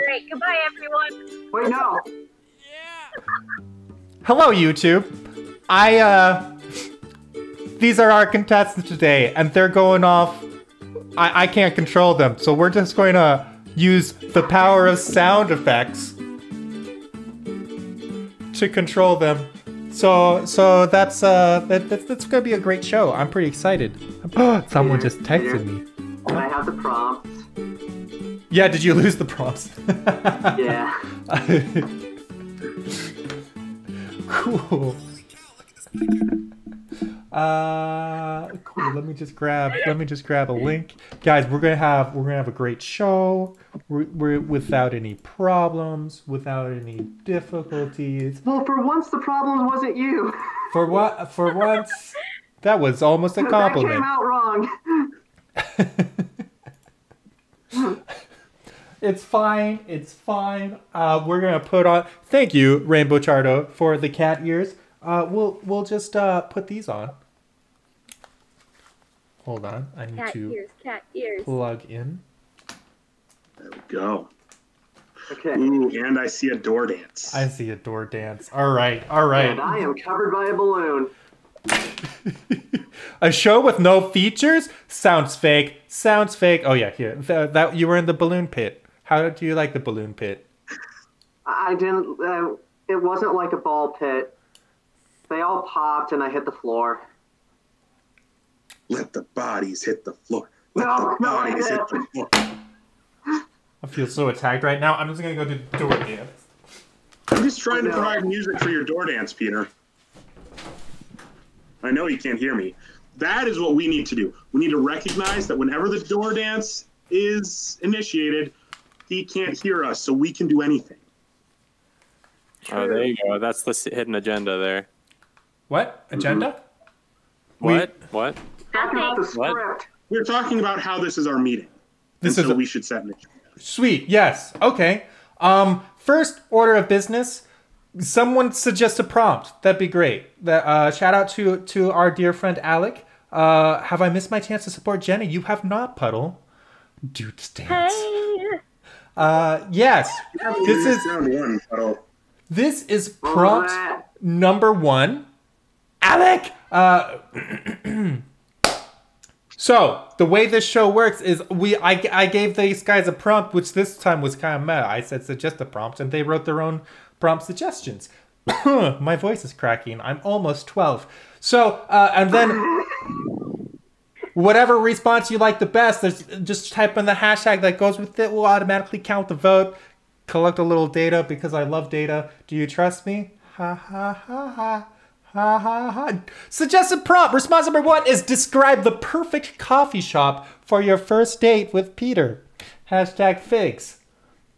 great. Goodbye, everyone. Wait, no. Hello, YouTube. These are our contestants today, and they're going off. I can't control them, so we're just going to use the power of sound effects to control them. So that's gonna be a great show. I'm pretty excited. Someone just texted me. Can I have the prompts? Yeah, did you lose the prompts? Yeah. Cool. Cool. Let me just grab a link, guys. We're gonna have a great show. We're without any problems, without any difficulties. Well, for once, the problem wasn't you. For once, that was almost a compliment. That came out wrong. It's fine. It's fine. We're gonna put on. Thank you, Rainbow Chardo, for the cat ears. We'll just put these on. Hold on, I need Cat ears. plug in. There we go. Okay. Ooh, and I see a door dance. I see a door dance. All right, all right. And I am covered by a balloon. A show with no features? Sounds fake. Sounds fake. Oh yeah, here. That you were in the balloon pit. How do you like the balloon pit? I didn't. It wasn't like a ball pit. They all popped and I hit the floor. Let the bodies hit the floor. Let No, the no, I bodies hit didn't. the floor. I feel so attacked right now. I'm just gonna go do door dance. I'm just trying to provide music for your door dance, Peter. I know you can't hear me. That is what we need to do. We need to recognize that whenever the door dance is initiated, he can't hear us, so we can do anything. Oh, there you go. That's the hidden agenda there. What agenda? What? Talking about the What? script. We're talking about how this is our meeting. This and is so a- we should set an agenda. Sweet. Yes. Okay. First order of business. Someone suggest a prompt. That'd be great. Shout out to our dear friend Alec. Have I missed my chance to support Jenny? You have not, Puddle. Dude stance. Hey. Yes. This is round one, Puddle. this is prompt number 1. Alec. So the way this show works is I gave these guys a prompt, which this time was kind of meta. I said suggest a prompt, and they wrote their own prompt suggestions. My voice is cracking. I'm almost 12. So and then whatever response you like the best, just type in the hashtag that goes with it. We'll automatically count the vote. Collect a little data because I love data. Do you trust me? Ha ha ha ha. Ha ha ha. Suggested prompt. Response number 1 is describe the perfect coffee shop for your first date with Peter. Hashtag figs.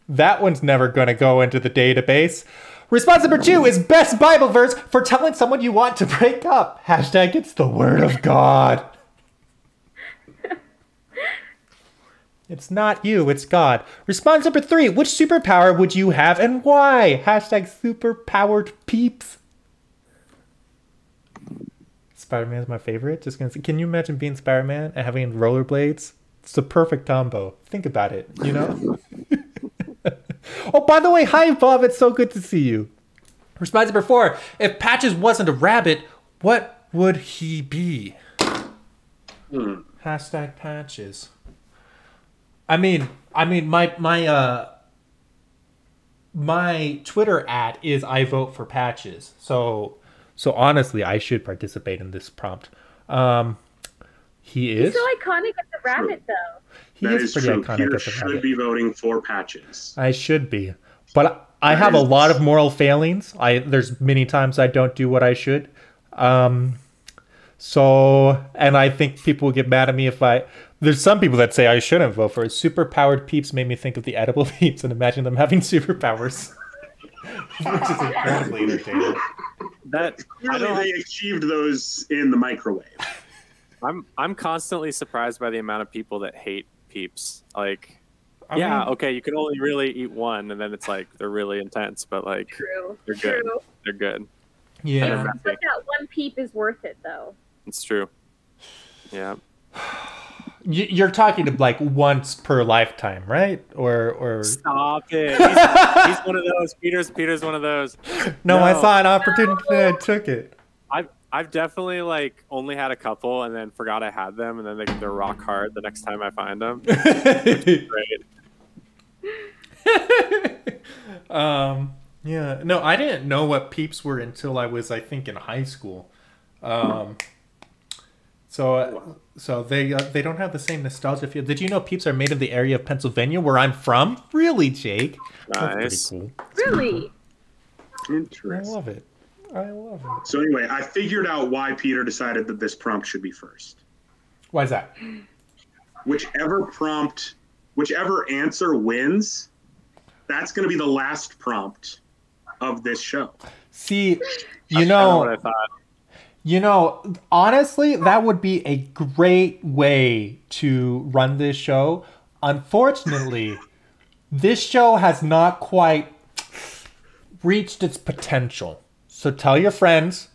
That one's never gonna go into the database. Response number 2 is best Bible verse for telling someone you want to break up. Hashtag it's the word of God. It's not you, it's God. Response number 3, which superpower would you have and why? Hashtag superpowered peeps. Spider-Man is my favorite. Just gonna say, can you imagine being Spider-Man and having rollerblades? It's the perfect combo. Think about it, you know? Oh, by the way, hi Bob, it's so good to see you. Response number 4, if Patches wasn't a rabbit, what would he be? Hashtag Patches. I mean, my Twitter @ is I vote for Patches. So honestly, I should participate in this prompt. He is. He's so iconic as a rabbit, though. He That is is pretty true. iconic Peter as a should rabbit. be voting for Patches. I should be, but I have a lot of moral failings. There's many times I don't do what I should. So, and I think people will get mad at me if I. There's some people that say I shouldn't vote for it. Superpowered peeps made me think of the edible peeps and imagine them having superpowers, which is incredibly entertaining. Clearly, they achieved those in the microwave. I'm constantly surprised by the amount of people that hate peeps. Like, I mean, okay, you can only really eat one, and then it's like they're really intense, but like True. they're good. They're good. Yeah. But that one peep is worth it, though. It's true. Yeah. You're talking to like once per lifetime, right? Or Stop it. He's one of those. Peter's one of those. no, I saw an opportunity and I took it. I've definitely like only had a couple and then forgot I had them, and then they're rock hard the next time I find them. Great. Yeah, no, I didn't know what peeps were until I was, I think, in high school. So they don't have the same nostalgia feel. Did you know peeps are made in the area of Pennsylvania where I'm from? Really, Jake? That's pretty Nice. cool. Really? I Interesting. love it. I love it. So anyway, I figured out why Peter decided that this prompt should be first. Why is that? Whichever answer wins, that's going to be the last prompt of this show. See, That's kinda what I thought. Honestly, that would be a great way to run this show. Unfortunately, this show has not quite reached its potential. So tell your friends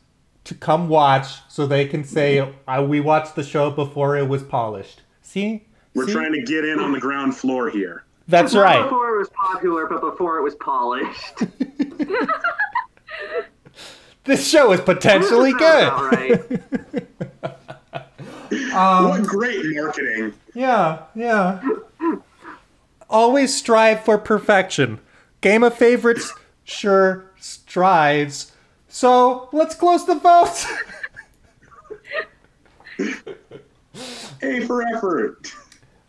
to come watch so they can say, we watched the show before it was polished. See? We're trying to get in on the ground floor here. That's Not right. before it was popular, but before it was polished. This show is potentially good. All right. What great marketing. Yeah. Always strive for perfection. Game of Favorites sure strives. So let's close the votes. A for effort.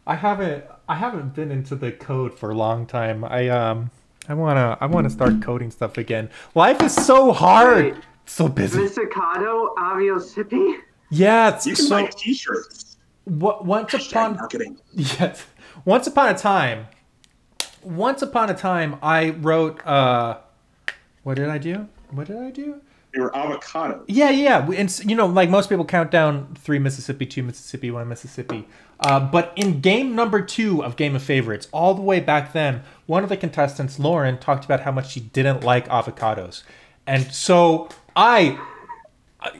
I haven't been into the code for a long time. I wanna start coding stuff again. Life is so hard. Wait. So busy. Misicado Aviosipi? Yeah, it's You can so buy t-shirts. once Hashtag upon marketing. yes. Once upon a time I wrote what did I do? They were avocados. Yeah. And like most people count down 3 Mississippi, 2 Mississippi, 1 Mississippi. But in game number 2 of Game of Favorites, all the way back then, one of the contestants, Lauren, talked about how much she didn't like avocados. And so I,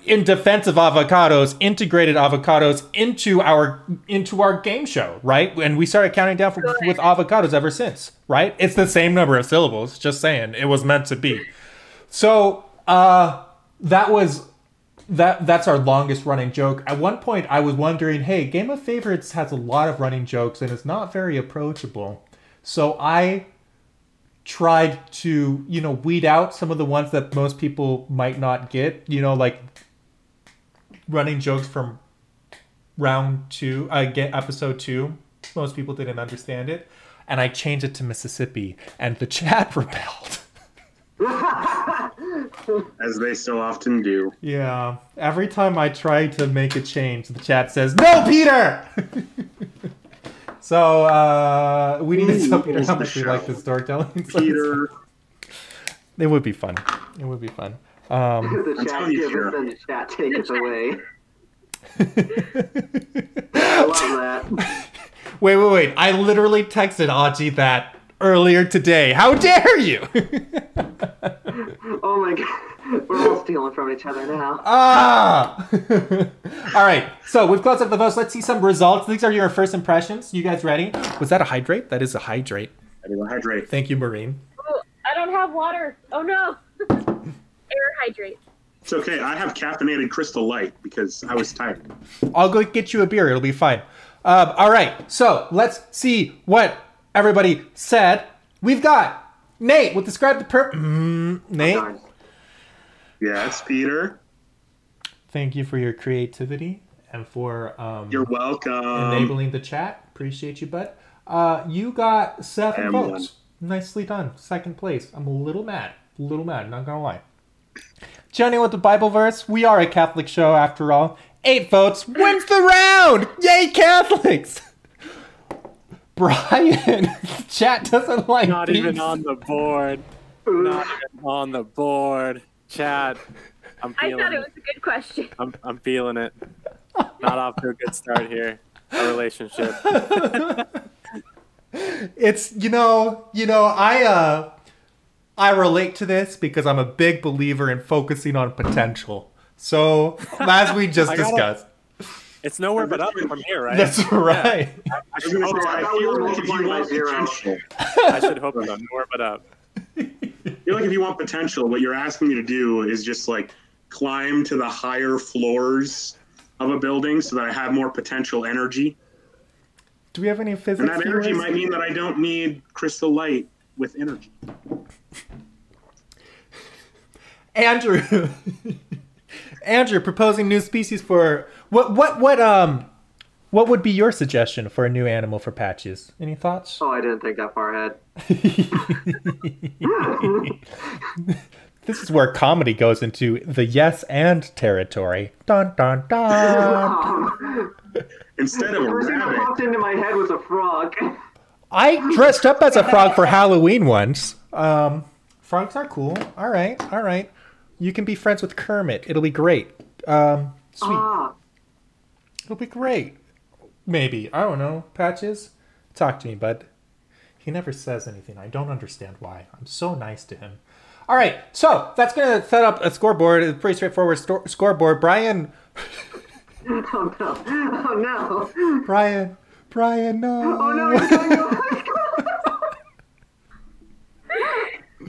in defense of avocados, integrated avocados into our game show, right? And we started counting down with avocados ever since, right? It's the same number of syllables, just saying. It was meant to be. So that's our longest running joke. At one point, I was wondering, hey, Game of Favorites has a lot of running jokes and it's not very approachable. So I tried to, weed out some of the ones that most people might not get, like running jokes from episode 2. Most people didn't understand it. And I changed it to Mississippi and the chat rebelled. As they so often do. Yeah. Every time I try to make a change, the chat says, "No, Peter!" So, we need to tell Peter how much we like the storytelling. Peter. It would be fun. The I'm chat telling you, gives Peter. and the chat takes away. I love that. Wait. I literally texted Aji that earlier today. How dare you? Oh my god. We're all stealing from each other now. All right. So we've closed up the votes. Let's see some results. These are your first impressions. You guys ready? Was that a hydrate? That is a hydrate. I will hydrate. Thank you, Maureen. Oh, I don't have water. Oh no. Air hydrate. It's okay. I have caffeinated Crystal Light because I was tired. I'll go get you a beer. It'll be fine. All right. So let's see what everybody said. We've got Nate. We'll describe the Nate. Darn. Yes, Peter. Thank you for your creativity and for You're welcome. enabling the chat. Appreciate you, bud. You got 7 votes. Nicely done. Second place. I'm a little mad. Not gonna lie. Johnny with the Bible verse. We are a Catholic show after all. 8 votes. Wins the round. Yay, Catholics. Brian. Chat doesn't like Not these. even on the board. Not even on the board. Chad, I'm I feeling thought it it. was a good question. I'm feeling it. Not off to a good start here. Our relationship. It's I relate to this because I'm a big believer in focusing on potential. So as we just I gotta- discussed. It's nowhere but up from here, right? That's right. I feel like if you want potential, I should hope so. Nowhere but up. I feel like if you want potential, what you're asking me to do is just like climb to the higher floors of a building so that I have more potential energy. Do we have any physics? And that energy might mean that I don't need crystal light with energy. Andrew, Andrew, proposing new species for what would be your suggestion for a new animal for Patches? Any thoughts? Oh, I didn't think that far ahead. This is where comedy goes into the yes and territory. Dun dun dun. Instead of a First thing that rabbit, popped into my head was a frog. I dressed up as a frog for Halloween once. Frogs are cool. All right. You can be friends with Kermit. It'll be great. Sweet. It'll be great. Maybe. I don't know. Patches? Talk to me, bud. He never says anything. I don't understand why. I'm so nice to him. All right. So that's going to set up a scoreboard. It's a pretty straightforward scoreboard. Brian. Oh, no. Oh, no. Brian, no. Oh, no. He's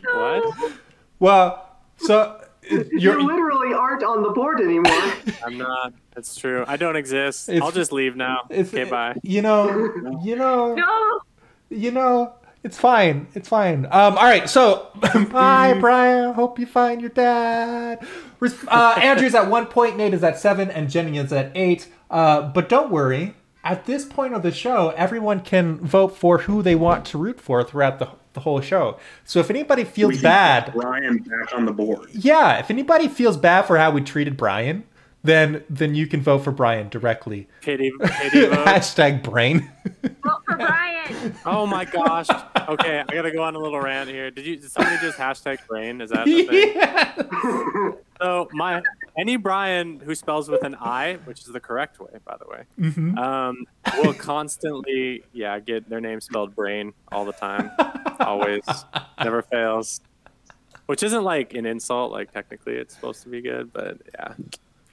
going What? Well, so You literally aren't on the board anymore. I'm not. That's true. I don't exist. It's- I'll just leave now. Okay, bye. You know, No. it's fine. It's fine. All right. So, bye, Brian. Hope you find your dad. Andrew's at 1 point, Nate is at 7, and Jenny is at 8. But don't worry. At this point of the show, everyone can vote for who they want to root for throughout the whole show. So if anybody feels bad, Brian back on the board. yeah, if anybody feels bad for how we treated Brian, then you can vote for Brian directly. Pity vote. Hashtag brain. Vote for Brian. Oh my gosh. Okay, I gotta go on a little rant here. Did somebody just hashtag brain? Is that the thing? Yeah. So any Brian who spells with an I, which is the correct way, by the way, will constantly get their name spelled brain all the time. Always. Never fails. Which isn't like an insult, like technically it's supposed to be good, but yeah.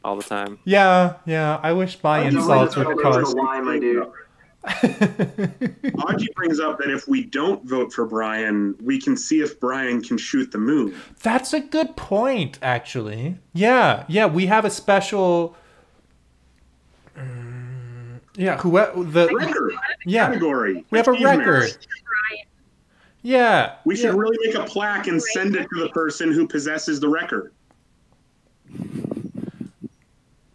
All the time. Yeah. I wish my insults would cause. Why, my dude? Audrey brings up that if we don't vote for Brian, we can see if Brian can shoot the moon. That's a good point, actually. Yeah. We have a special. Record. Yeah. Category. We have a Achievement. record. Yeah. We should really make a plaque and send it to the person who possesses the record.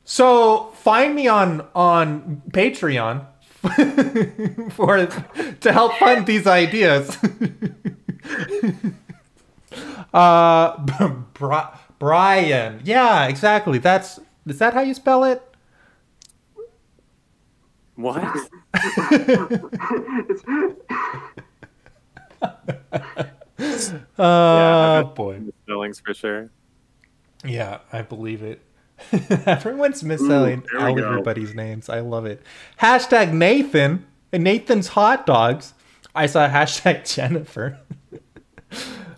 So find me on Patreon to help fund these ideas. Brian. Yeah, exactly. Is that how you spell it? What? Boy. Spellings for sure. Yeah, I believe it. Everyone's misspelling there we all of go. everybody's names. I love it. Hashtag Nathan and Nathan's hot dogs. I saw hashtag Jennifer.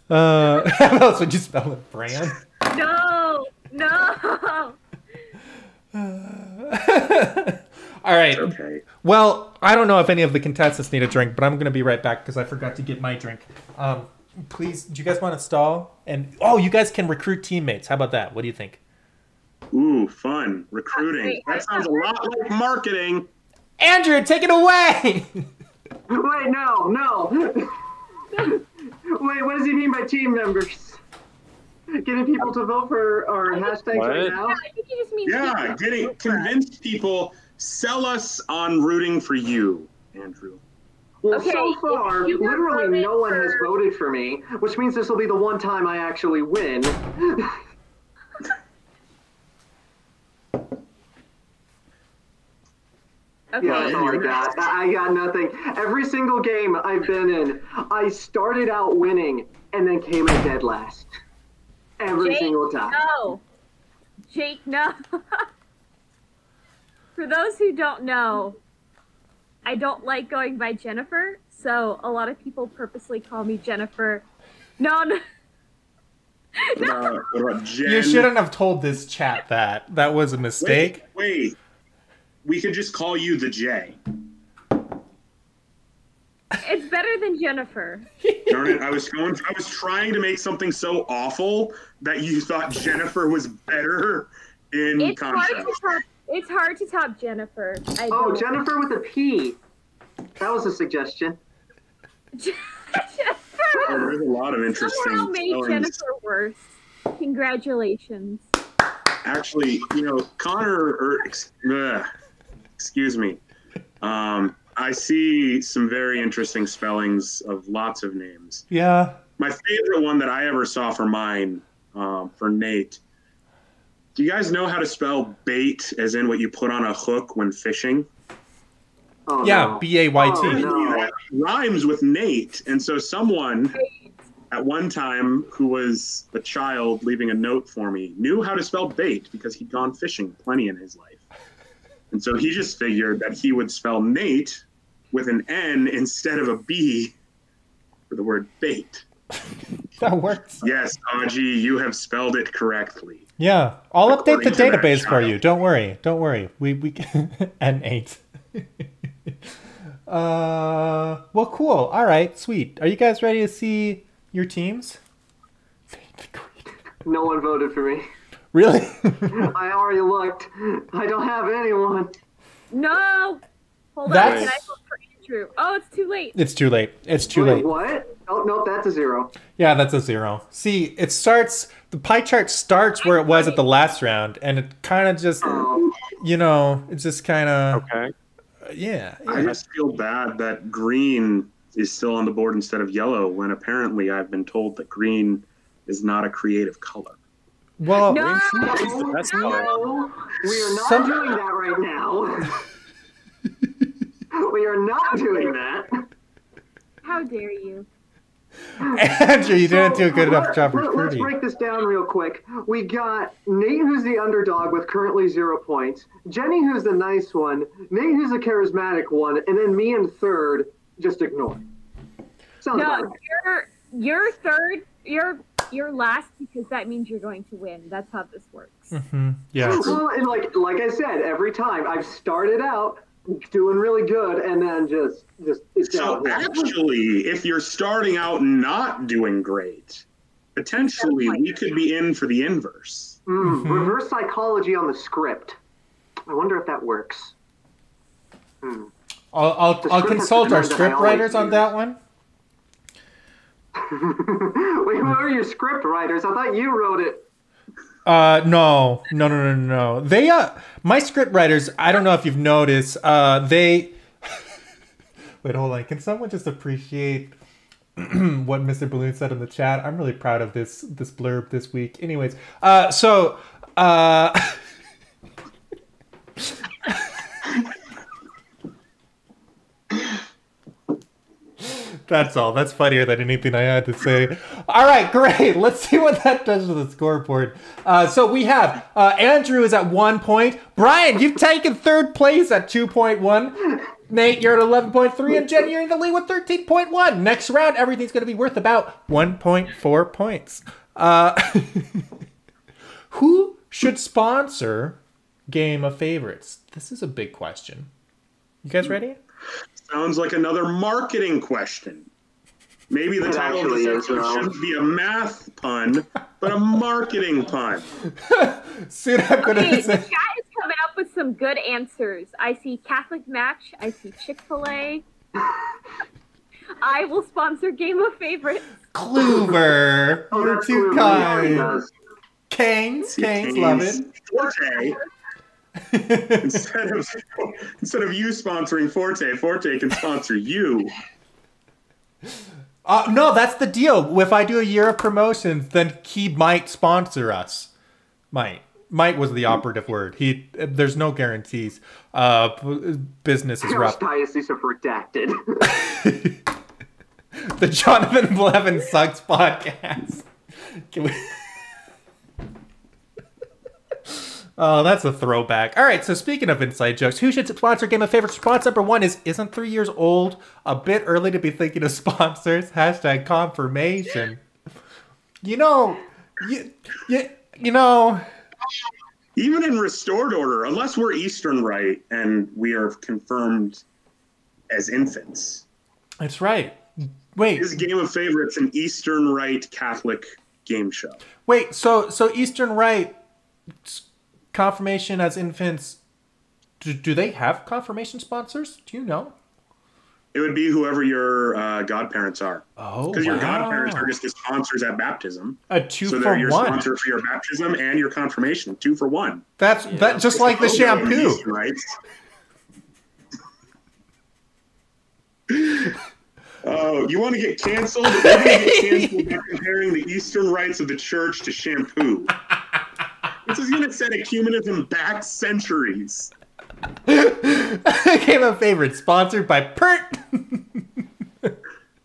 How else would you spell it, Bran? No. All right. Okay. Well, I don't know if any of the contestants need a drink, but I'm going to be right back because I forgot to get my drink. Please, do you guys want to stall? And you guys can recruit teammates. How about that? What do you think? Ooh, fun. Recruiting. That sounds a lot like marketing. Andrew, take it away! Wait, no. Wait, what does he mean by team members? Getting people to vote for our hashtags right now? I think he just means Yeah, convince people. Sell us on rooting for you, Andrew. Well, Okay, so far, if you were literally no one voted has for- voted for me, which means this will be the one time I actually win. Okay. Yeah, that's all I got. I got nothing. Every single game I've been in, I started out winning and then came in dead last. Every Jake, single time. No. Jake, no. For those who don't know, I don't like going by Jennifer, so a lot of people purposely call me Jennifer. No. What about Jen? You shouldn't have told this chat that. That was a mistake. Wait. we could just call you the J. It's better than Jennifer. Darn it! I was trying to make something so awful that you thought Jennifer was better in concept. It's hard to top Jennifer. Oh, Jennifer with a P. That was a suggestion. Jennifer. Oh, there's a lot of interesting. Somehow made spellings. Jennifer worse. Congratulations. Actually, Connor, excuse me. I see some very interesting spellings of lots of names. Yeah. My favorite one that I ever saw for mine, for Nate. Do you guys know how to spell bait, as in what you put on a hook when fishing? Oh, Yeah, no. B-A-Y-T. Oh, no. That rhymes with Nate. And so someone at one time who was a child leaving a note for me knew how to spell bait because he'd gone fishing plenty in his life. And so he just figured that he would spell Nate with an N instead of a B for the word bait. That works. Yes, Aji, you have spelled it correctly. Yeah, I'll update the According to that database for child. you. Don't worry. We N8. Well, cool. All right, sweet. Are you guys ready to see your teams? No one voted for me. Really? I already looked. I don't have anyone. No. Hold on. That's- Can I vote for Andrew? Oh, it's too late. It's too late. It's too Wait, late. what? Oh, nope, that's a 0. Yeah, that's a 0. See, it starts. The pie chart starts where it was at the last round, and it kind of just, Oh. it's just kind of, Okay. yeah. I just feel bad that green is still on the board instead of yellow, when apparently I've been told that green is not a creative color. Well, No. That's color. No, we are not Some- doing that right now. We are not doing that. How dare you? Andrew, you didn't do a good enough job Let's recruiting. break this down real quick. We got Nate, who's the underdog with currently 0 points. Jenny, who's the nice one. Nate, who's the charismatic one. And then me in third, just ignore. Sounds about No, right. you're third. You're last because that means you're going to win. That's how this works. Yeah. Well, and like I said, every time I've started out doing really good, and then just it's So downhill. actually, if you're starting out not doing great, potentially we could be in for the inverse. Reverse psychology on the script. I wonder if that works. I'll script consult has our to be script done that I writers on always that one. Wait, who are your script writers? I thought you wrote it. No. They my script writers, I don't know if you've noticed, they wait, hold on. Can someone just appreciate what Mr. Balloon said in the chat? I'm really proud of this blurb this week. Anyways, that's all. That's funnier than anything I had to say. All right, great. Let's see what that does to the scoreboard. So we have Andrew is at 1 point. Brian, you've taken third place at 2.1. Nate, you're at 11.3. And Jen, you're in the lead with 13.1. Next round, everything's going to be worth about 1.4 points. Who should sponsor Game of Favorites? This is a big question. You guys ready? Sounds like another marketing question. Maybe the It title of actually this is, episode though. shouldn't be a math pun, but a marketing pun. Soon I'm going Hey, to the say... chat is coming up with some good answers. I see Catholic Match. I see Chick-fil-A. I will sponsor Game of Favorites. Kluver, Oh, you're that's too Kluver. He already kind. does. Canes, love it. Forte. Instead of you sponsoring Forte can sponsor you. No, that's the deal. If I do a year of promotions, then he might sponsor us. Might was the operative word. There's no guarantees. Business is rough. Archdiocese of Redacted. The Jonathan Blevin Sucks podcast. Can we... Oh, that's a throwback. All right, so speaking of inside jokes, who should sponsor Game of Favorites? Response number 1 isn't 3 years old a bit early to be thinking of sponsors? Hashtag confirmation. You know, Even in restored order, unless we're Eastern Rite and we are confirmed as infants. That's right. Wait. His Game of Favorites, an Eastern Rite Catholic game show. Wait, so Eastern Rite confirmation as infants, do they have confirmation sponsors? Do you know? It would be whoever your godparents are. Oh, because your godparents are just the sponsors at baptism. A 2 so for they're your 1. sponsor for your baptism and your confirmation. 2 for 1. That's just like the shampoo. Right? Oh, you want to get canceled? You're going to get canceled by comparing the Eastern rites of the church to shampoo. This is going to set ecumenism back centuries. Game of Favorites, sponsored by Pert.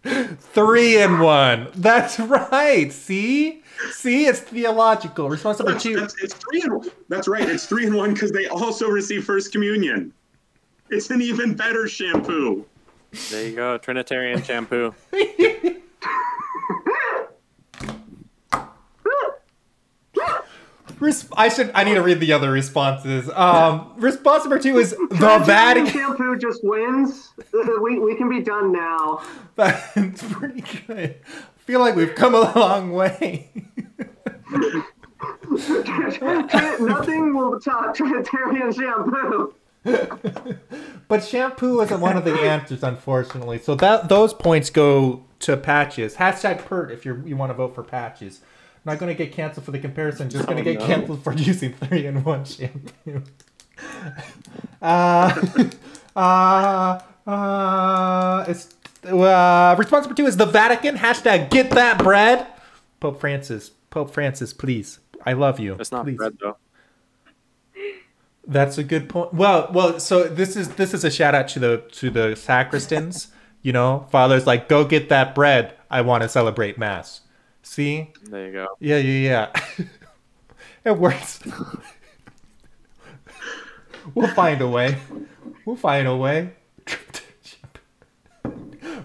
3-in-1. That's right. See, it's theological. Response number 2. It's 3-in-1. That's right. It's 3-in-1 because they also receive First Communion. It's an even better shampoo. There you go, Trinitarian shampoo. I need to read the other responses. Response number 2 is the Vatican. Shampoo just wins. We can be done now. That's pretty good. I feel like we've come a long way. Nothing will top Trinitarian shampoo. But shampoo isn't one of the answers, unfortunately. So those points go to Patches. Hashtag Pert if you want to vote for Patches. Not going to get canceled for the comparison. Just going to get canceled for using 3-in-1 shampoo. Response number 2 is the Vatican. Hashtag get that bread. Pope Francis, please. I love you. It's not please. bread though. That's a good point. Well. So this is a shout out to the sacristans. You know, Father's like, go get that bread. I want to celebrate Mass. See? There you go. Yeah. It works. We'll find a way.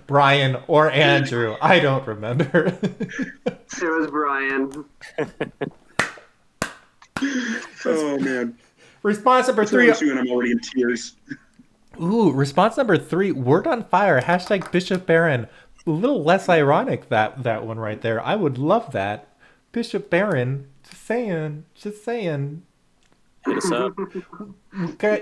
Brian or Andrew. I don't remember. It was Brian. Oh, man. Response number 3. And I'm already in tears. Ooh, response number 3. Word on fire. Hashtag Bishop Barron. A little less ironic, that one right there. I would love that. Bishop Barron. Just saying. Hit us up.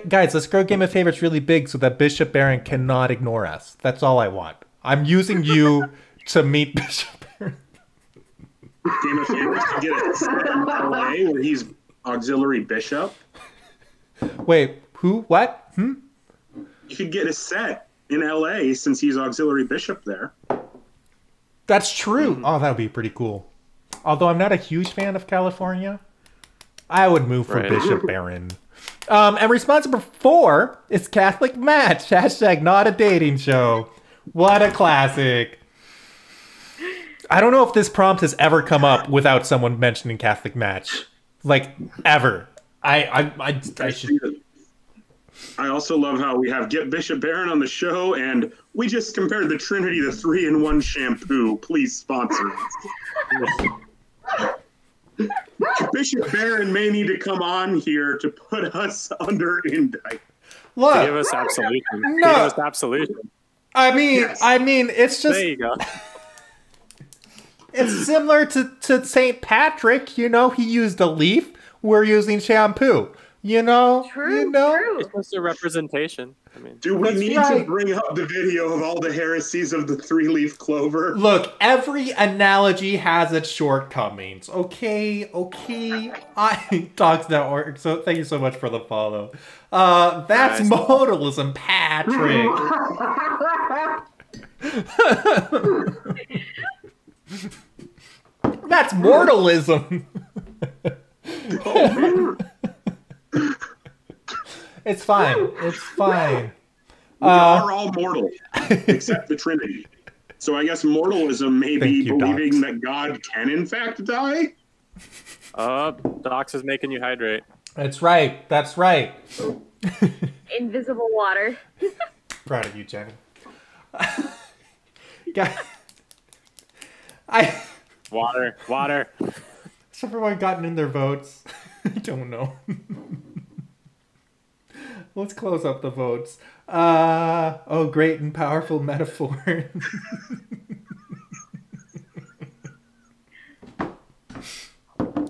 Guys, let's grow Game of Favorites really big so that Bishop Barron cannot ignore us. That's all I want. I'm using you to meet Bishop Barron. Game of Favorites to get a set in LA where he's auxiliary bishop. Wait, who? What? You could get a set in LA since he's auxiliary bishop there. That's true. Oh, that would be pretty cool. Although I'm not a huge fan of California, I would move for Bishop Barron. And response number 4 is Catholic Match. Hashtag not a dating show. What a classic. I don't know if this prompt has ever come up without someone mentioning Catholic Match. Like, ever. I should... I also love how we have Get Bishop Barron on the show, and we just compared the Trinity to 3-in-1 shampoo. Please sponsor us. Bishop Barron may need to come on here to put us under indictment. Look, to give us absolution. No. Give us absolution. I mean, it's just... There you go. It's similar to St. Patrick. You know, he used a leaf. We're using shampoo. You know? True. It's just a representation. I mean, Do we need to bring up the video of all the heresies of the 3-leaf clover? Look, every analogy has its shortcomings. Okay. Dogs Network. So thank you so much for the follow. That's nice. Modalism, Patrick. That's mortalism. Oh, It's fine. We are all mortal, except the Trinity. So I guess mortalism may be believing that God can in fact die? Docs is making you hydrate. That's right. Invisible water. Proud of you, Jenny. Water. Has everyone gotten in their votes? I don't know. Let's close up the votes. Oh, great and powerful metaphor.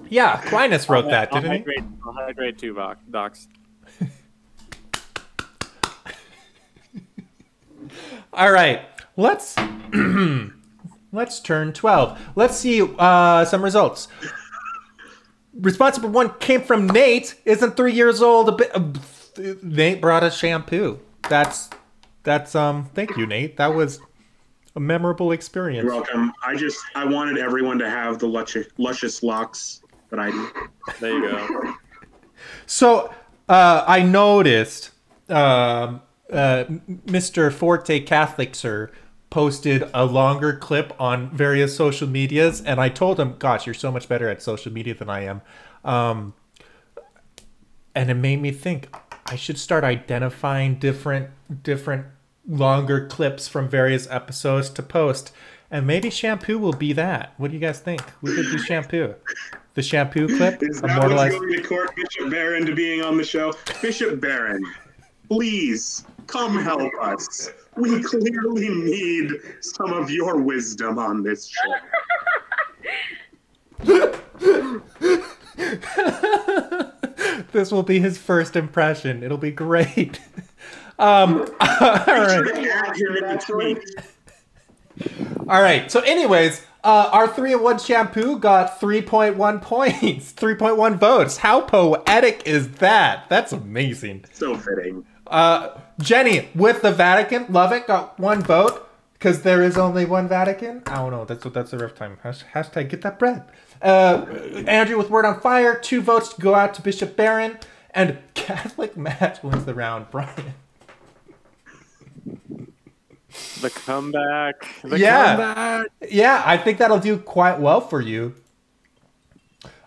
Yeah, Aquinas wrote that, didn't he? I'll hydrate too, Docs. All right, let's turn 12. Let's see some results. Response number 1 came from Nate. Isn't 3 years old. Nate brought us shampoo. That's. Thank you, Nate. That was a memorable experience. You're welcome. I wanted everyone to have the luscious locks that I do. There you go. So I noticed Mr. Forte Catholic Sir posted a longer clip on various social medias, and I told him, gosh, you're so much better at social media than I am. And it made me think I should start identifying different longer clips from various episodes to post. And maybe shampoo will be that. What do you guys think? We could do shampoo. The shampoo clip? Is that what's going to court Bishop Barron to being on the show? Bishop Barron, please come help us. We clearly need some of your wisdom on this show. This will be his first impression. It'll be great. All right. So anyways, our 3-in-1 shampoo got 3.1 points, 3.1 votes. How poetic is that? That's amazing. So fitting. Jenny, with the Vatican, love it, got 1 vote because there is only one Vatican. I don't know. That's a rough time. Hashtag get that bread. Andrew with Word on Fire, 2 votes to go out to Bishop Barron, and Catholic Match wins the round. Brian. The comeback. Yeah, I think that'll do quite well for you.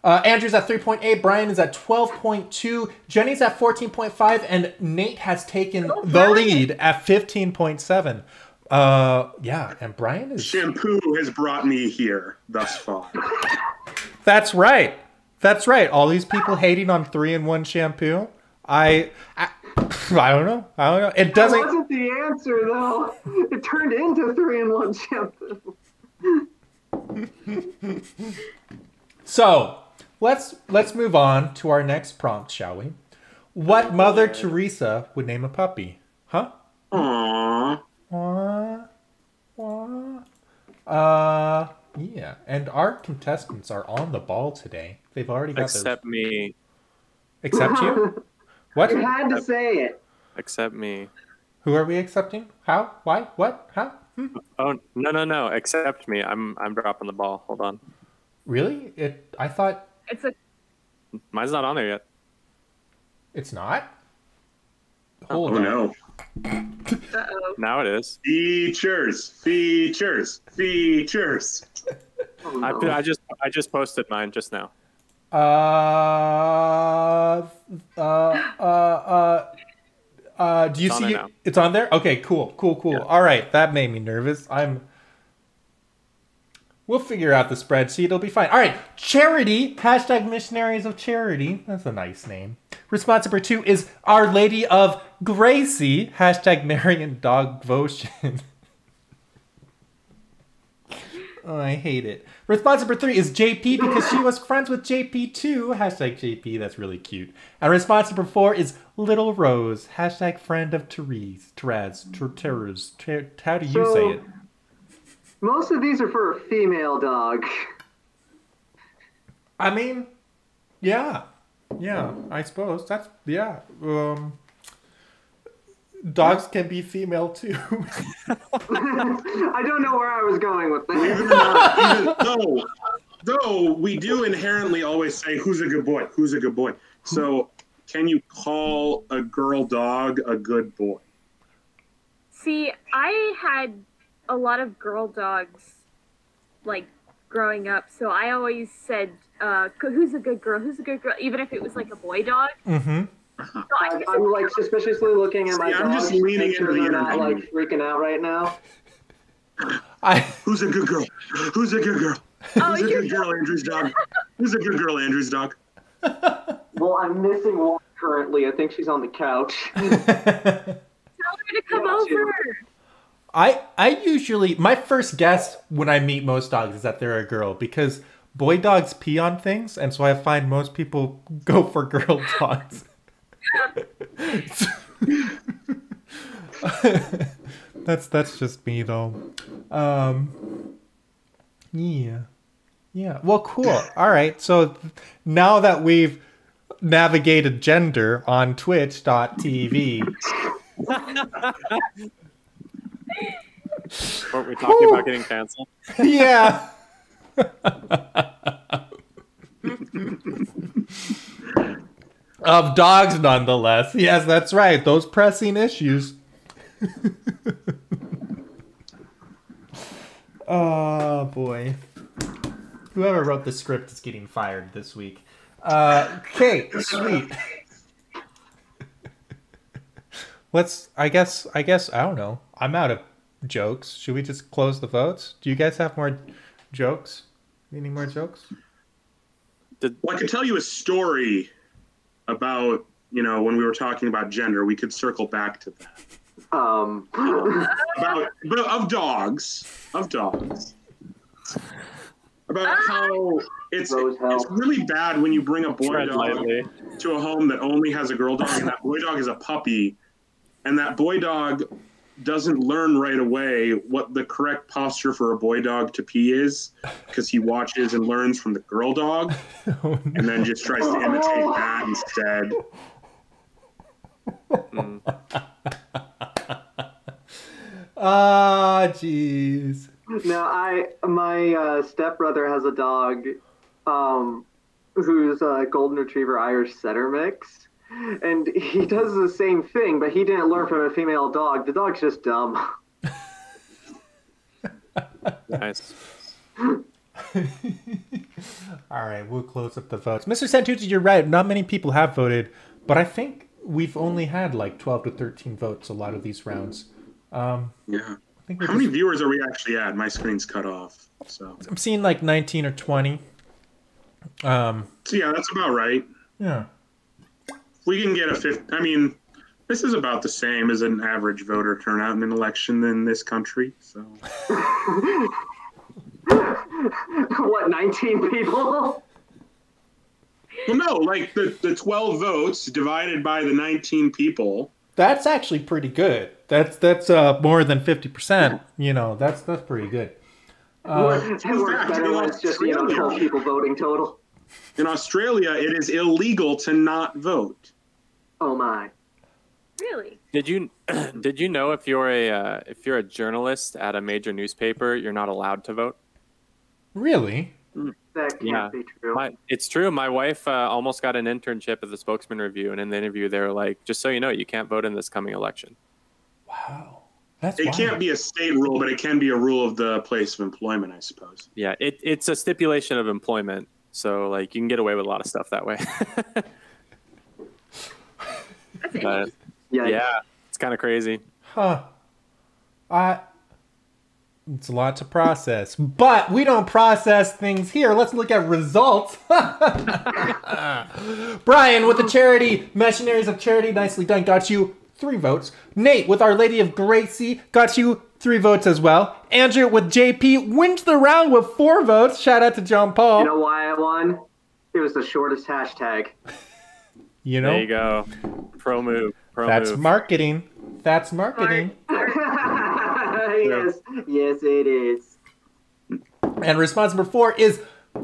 Andrew's at 3.8, Brian is at 12.2, Jenny's at 14.5, and Nate has taken the lead at 15.7. Yeah, and Brian is... Shampoo has brought me here thus far. That's right. That's right. All these people hating on 3-in-1 shampoo. I don't know. It doesn't... That wasn't the answer, though. It turned into 3-in-1 shampoo. So, let's move on to our next prompt, shall we? What Mother Teresa would name a puppy? Huh? Aww. Yeah. And our contestants are on the ball today. They've already got Except me. Except you? What? You had to say it. Except me. Who are we accepting? How? Why? What? How? Oh, no. Except me. I'm dropping the ball. Hold on. Really? I thought... Mine's not on there yet. It's not? Hold on. No. Uh-oh. Now it is. Features. Oh, no. I just posted mine just now. Do you It's on see there it? now. It's on there? Okay, cool. Yeah. All right, that made me nervous. We'll figure out the spreadsheet. It'll be fine. All right, Charity, hashtag Missionaries of Charity. That's a nice name. Response number 2 is Our Lady of Gracie, hashtag Marian Dog Devotion. Oh, I hate it. Response number 3 is JP because she was friends with JP too. Hashtag JP, that's really cute. And response number 4 is Little Rose. Hashtag friend of Therese. How do you say it? Most of these are for a female dog. I mean, yeah, I suppose. That's, yeah. Dogs can be female too. I don't know where I was going with Believe it or that. not, though we do inherently always say, who's a good boy? Who's a good boy? So can you call a girl dog a good boy? See, I had a lot of girl dogs, like, growing up, so I always said, who's a good girl? Who's a good girl? Even if it was, like, a boy dog. Mm-hmm. So I'm like suspiciously looking at my See, I'm dogs. just leaning make sure into the they're not interview. like freaking out right now. Who's a good girl? Who's a good girl? Oh, Who's a good girl, Andrew's dog? Who's a good girl, Andrew's dog? Well, I'm missing one currently. I think she's on the couch. Tell her to come over. I usually, my first guess when I meet most dogs is that they're a girl, because boy dogs pee on things, and so I find most people go for girl dogs. That's just me though. Yeah. Well, cool. All right. So now that we've navigated gender on twitch.tv. Weren't we talking about getting canceled? Yeah. Of dogs, nonetheless. Yes, that's right. Those pressing issues. Oh, boy. Whoever wrote the script is getting fired this week. Okay, sweet. I guess, I don't know. I'm out of jokes. Should we just close the votes? Do you guys have more jokes? Any more jokes? Well, I could tell you a story about, when we were talking about gender. We could circle back to that. Of dogs. About how it's really bad when you bring a boy dog to a home that only has a girl dog, and that boy dog is a puppy, and that boy dog doesn't learn right away what the correct posture for a boy dog to pee is, because he watches and learns from the girl dog, and then just tries to imitate that instead. Ah, jeez. Now, my stepbrother has a dog, who's a golden retriever Irish setter mix, and he does the same thing, but he didn't learn from a female dog. The dog's just dumb. Nice. All right, we'll close up the votes. Mr. Santucci, you're right. Not many people have voted, but I think we've only had like 12 to 13 votes a lot of these rounds. Yeah. How many viewers are we actually at? My screen's cut off. So I'm seeing like 19 or 20. So yeah, that's about right. Yeah. We can get a 50. I mean, this is about the same as an average voter turnout in an election in this country. So. What, 19 people? Well, no, like the 12 votes divided by the 19 people. That's actually pretty good. That's more than 50%. That's pretty good. It works better when it's just 12 people voting total. In Australia, it is illegal to not vote. Oh my! Really? Did you know if you're a journalist at a major newspaper, you're not allowed to vote? Really? That can't be true. It's true. My wife almost got an internship at the Spokesman Review, and in the interview, they were like, "Just so you know, you can't vote in this coming election." Wow, that's it wild. Can't be a state rule, but it can be a rule of the place of employment, I suppose. Yeah, it's a stipulation of employment, so like you can get away with a lot of stuff that way. But, yeah, it's kind of crazy. Huh. It's a lot to process, but we don't process things here. Let's look at results. Brian with the charity Missionaries of Charity, nicely done, got you 3 votes. Nate with Our Lady of Gracie got you 3 votes as well. Andrew with JP wins the round with 4 votes. Shout out to John Paul. You know why I won? It was the shortest hashtag. There you go. Pro move. That's marketing. That's marketing. Yes, it is. And response number 4 is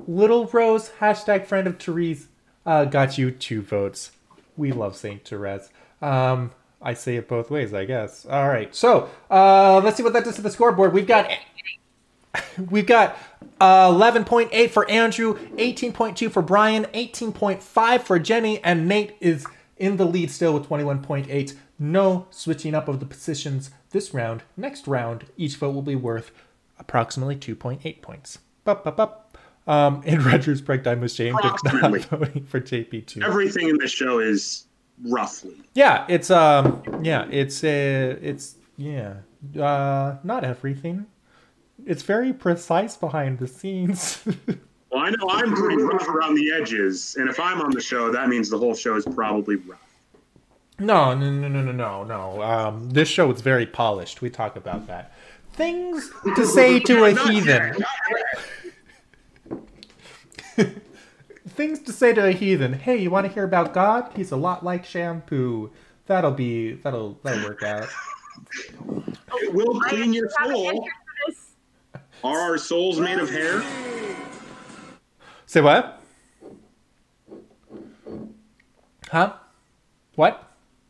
Little Rose, hashtag friend of Therese, got you 2 votes. We love Saint Therese. I say it both ways, I guess. All right, so let's see what that does to the scoreboard. We've got 11.8 for Andrew, 18.2 for Brian, 18.5 for Jenny, and Nate is in the lead still with 21.8. No switching up of the positions this round. Next round, each vote will be worth approximately 2.8 points. In retrospect, I'm ashamed of not voting for JP2. Everything in this show is roughly. Yeah, it's not everything. It's very precise behind the scenes. Well, I know I'm pretty rough around the edges, and if I'm on the show, that means the whole show is probably rough. No. This show is very polished. We talk about that. Things to say to a heathen. Things to say to a heathen. Hey, you want to hear about God? He's a lot like shampoo. That'll work out. It will clean your soul. Are our souls made of hair? Say what? Huh? What?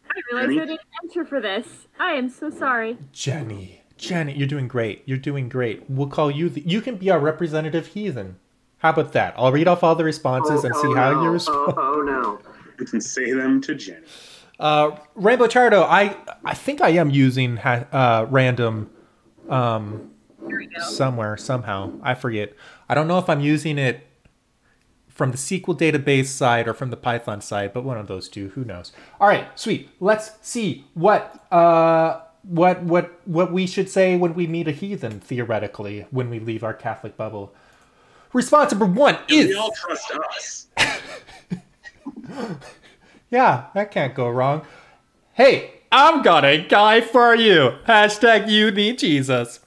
I realized I didn't enter for this. I am so sorry. Jenny, you're doing great. You're doing great. We'll call you. You can be our representative heathen. How about that? I'll read off all the responses and see how you respond. Oh no. You can say them to Jenny. Rainbow Chardo, I think I am using random somewhere, somehow. I forget. I don't know if I'm using it from the SQL database side or from the Python side, but one of those two. Who knows? All right, sweet. Let's see what we should say when we meet a heathen, theoretically, when we leave our Catholic bubble. Response number 1 is... We all trust us. Yeah, that can't go wrong. Hey, I've got a guy for you. Hashtag you need Jesus.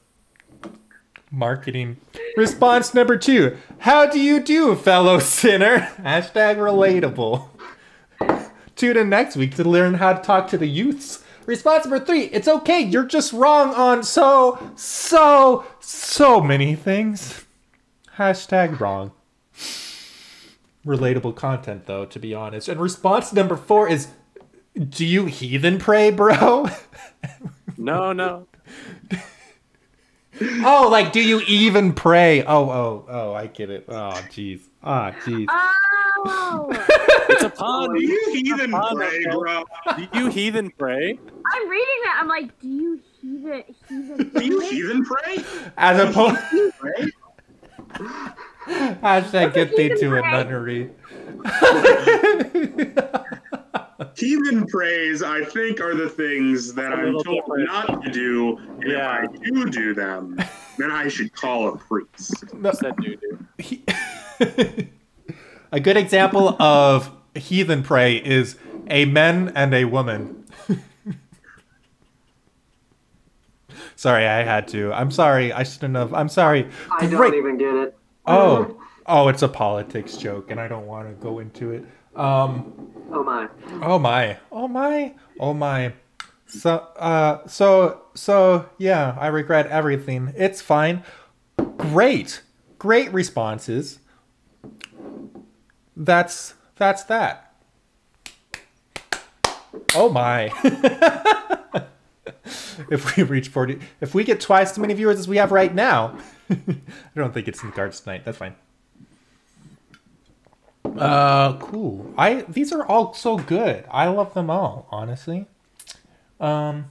Marketing. Response number 2. How do you do, fellow sinner? Hashtag relatable. Tune in next week to learn how to talk to the youths. Response number 3. It's okay. You're just wrong on so many things. Hashtag wrong. Relatable content, though, to be honest. And response number 4 is, do you heathen pray, bro? No. Oh, like, do you even pray? Oh, I get it. Oh, jeez. Oh! It's a pun. Do you heathen pray, bro? Do you heathen pray? I'm reading that. I'm like, do you heathen Do you heathen pray? As opposed... Pray? Hashtag get thee to a nunnery. Heathen praise, I think, are the things that I'm told not to do. And if I do them, then I should call a priest. Said do. A good example of heathen pray is a man and a woman. Sorry, I had to. I'm sorry. I shouldn't have. I'm sorry. I don't even get it. Oh, it's a politics joke, and I don't want to go into it. Oh my. So yeah, I regret everything. It's fine. Great responses. That's that. Oh my. If we reach 40, if we get twice as many viewers as we have right now, I don't think it's in the cards tonight. That's fine. Cool. These are all so good. I love them all, honestly. Good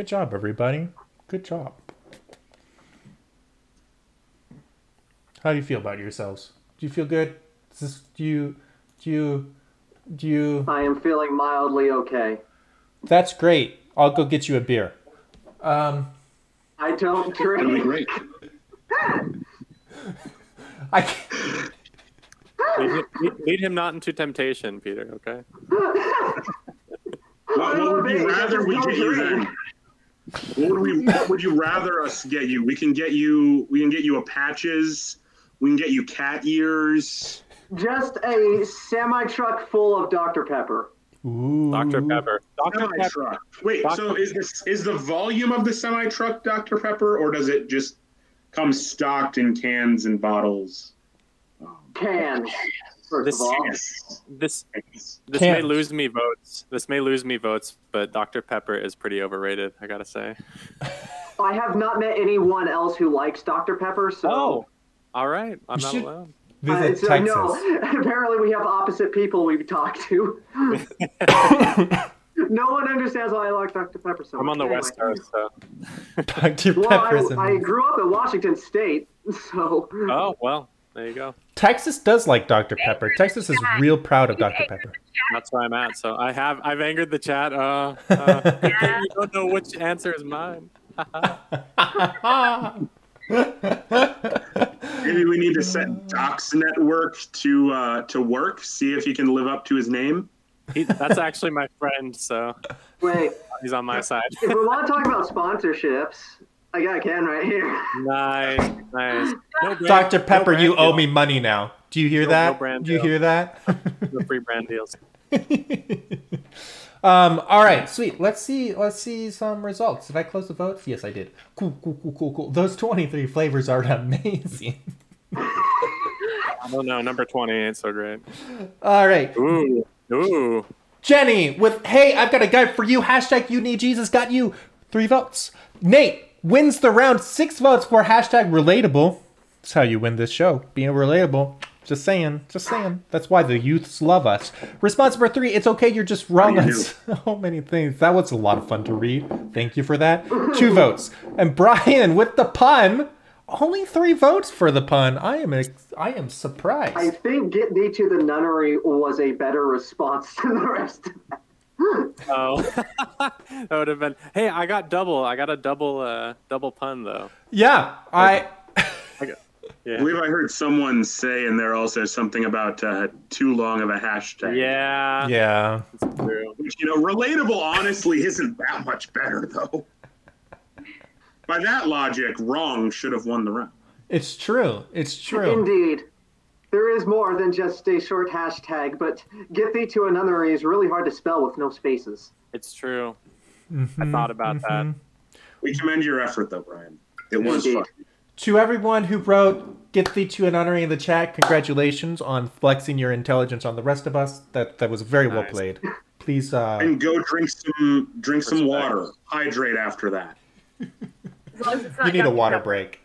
job, everybody. Good job. How do you feel about yourselves? Do you feel good? Do you? I am feeling mildly okay. That's great. I'll go get you a beer. I don't drink. That'll be great. I can't. Lead him not into temptation, Peter, okay? What would you rather we get you then? What would you rather us get you? We can get you a patches. We can get you cat ears. Just a semi-truck full of Dr. Pepper. Ooh. Dr. Pepper. Semi-truck. Wait, so is the volume of the semi-truck Dr. Pepper, or does it just come stocked in cans and bottles? Cans. First of all. This may lose me votes. This may lose me votes, but Dr. Pepper is pretty overrated, I gotta say. I have not met anyone else who likes Dr. Pepper, so... Oh, all right. I'm not alone. Visit Texas. No, apparently we have opposite people we've talked to. No one understands why I like Dr. Pepper so much. I'm on the West Coast, so. Dr. Well, Pepper's I grew up in Washington State, so... Oh, well, there you go. Texas does like Dr. Pepper. Texas is real proud of Dr. Pepper. That's where I'm at. So I've angered the chat. You don't know which answer is mine. Maybe we need to set Doc's network to work. See if he can live up to his name. That's actually my friend, so Wait, he's on my side. if we want to talk about sponsorships, I got Ken right here. Nice. No Dr. Pepper, no you brand owe deal. me money now. Do you hear No that? brand Do you deal. hear that? No free brand deals. All right, sweet. Let's see some results. Did I close the votes? Yes, I did. Cool. Those 23 flavors are amazing. I don't know. Number 20 ain't so great. All right. Ooh. Jenny with, hey, I've got a guide for you. Hashtag you need Jesus got you. 3 votes. Nate wins the round. 6 votes for hashtag relatable. That's how you win this show. Being relatable. Just saying. That's why the youths love us. Response number 3, it's okay, you're just wrong on so many things. That was a lot of fun to read. Thank you for that. 2 votes. And Brian with the pun. Only 3 votes for the pun. I am surprised. I think Get Thee to the Nunnery was a better response than the rest of that. Oh, that would have been. Hey, I got a double pun though. Yeah, Yeah. I believe I heard someone say in there also something about too long of a hashtag. Yeah. That's True. Which, relatable honestly isn't that much better though. By that logic, wrong should have won the round. It's true. Indeed. There is more than just a short hashtag, but Get Thee to a Nunnery is really hard to spell with no spaces. It's true. I thought about that. We commend your effort though, Brian. It was Indeed. fun. To everyone who wrote Get Thee to an Honorary in the chat, congratulations on flexing your intelligence on the rest of us. That was very well Nice. played. Please And go drink some water. Hydrate after that. As long as it's not you need a Dr. water Pepper. break.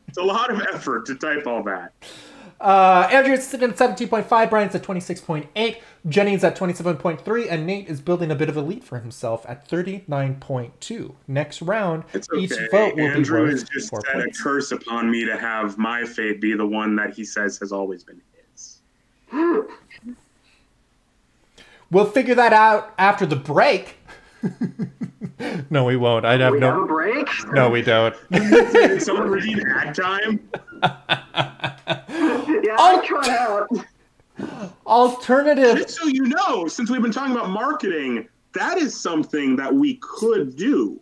It's a lot of effort to type all that. Andrew's sitting at 17.5, Brian's at 26.8, Jenny's at 27.3, and Nate is building a bit of a lead for himself at 39.2. Next round, It's okay. each vote will Andrew be has worth just 4 set a points. curse upon me to have my fate be the one that he says has always been his. We'll figure that out after the break. No, we won't. I'd have We have a no. break? No, we don't. Did someone redeem ad time? Yeah, I cut out. Alternative. Just so you know, since we've been talking about marketing, that is something that we could do.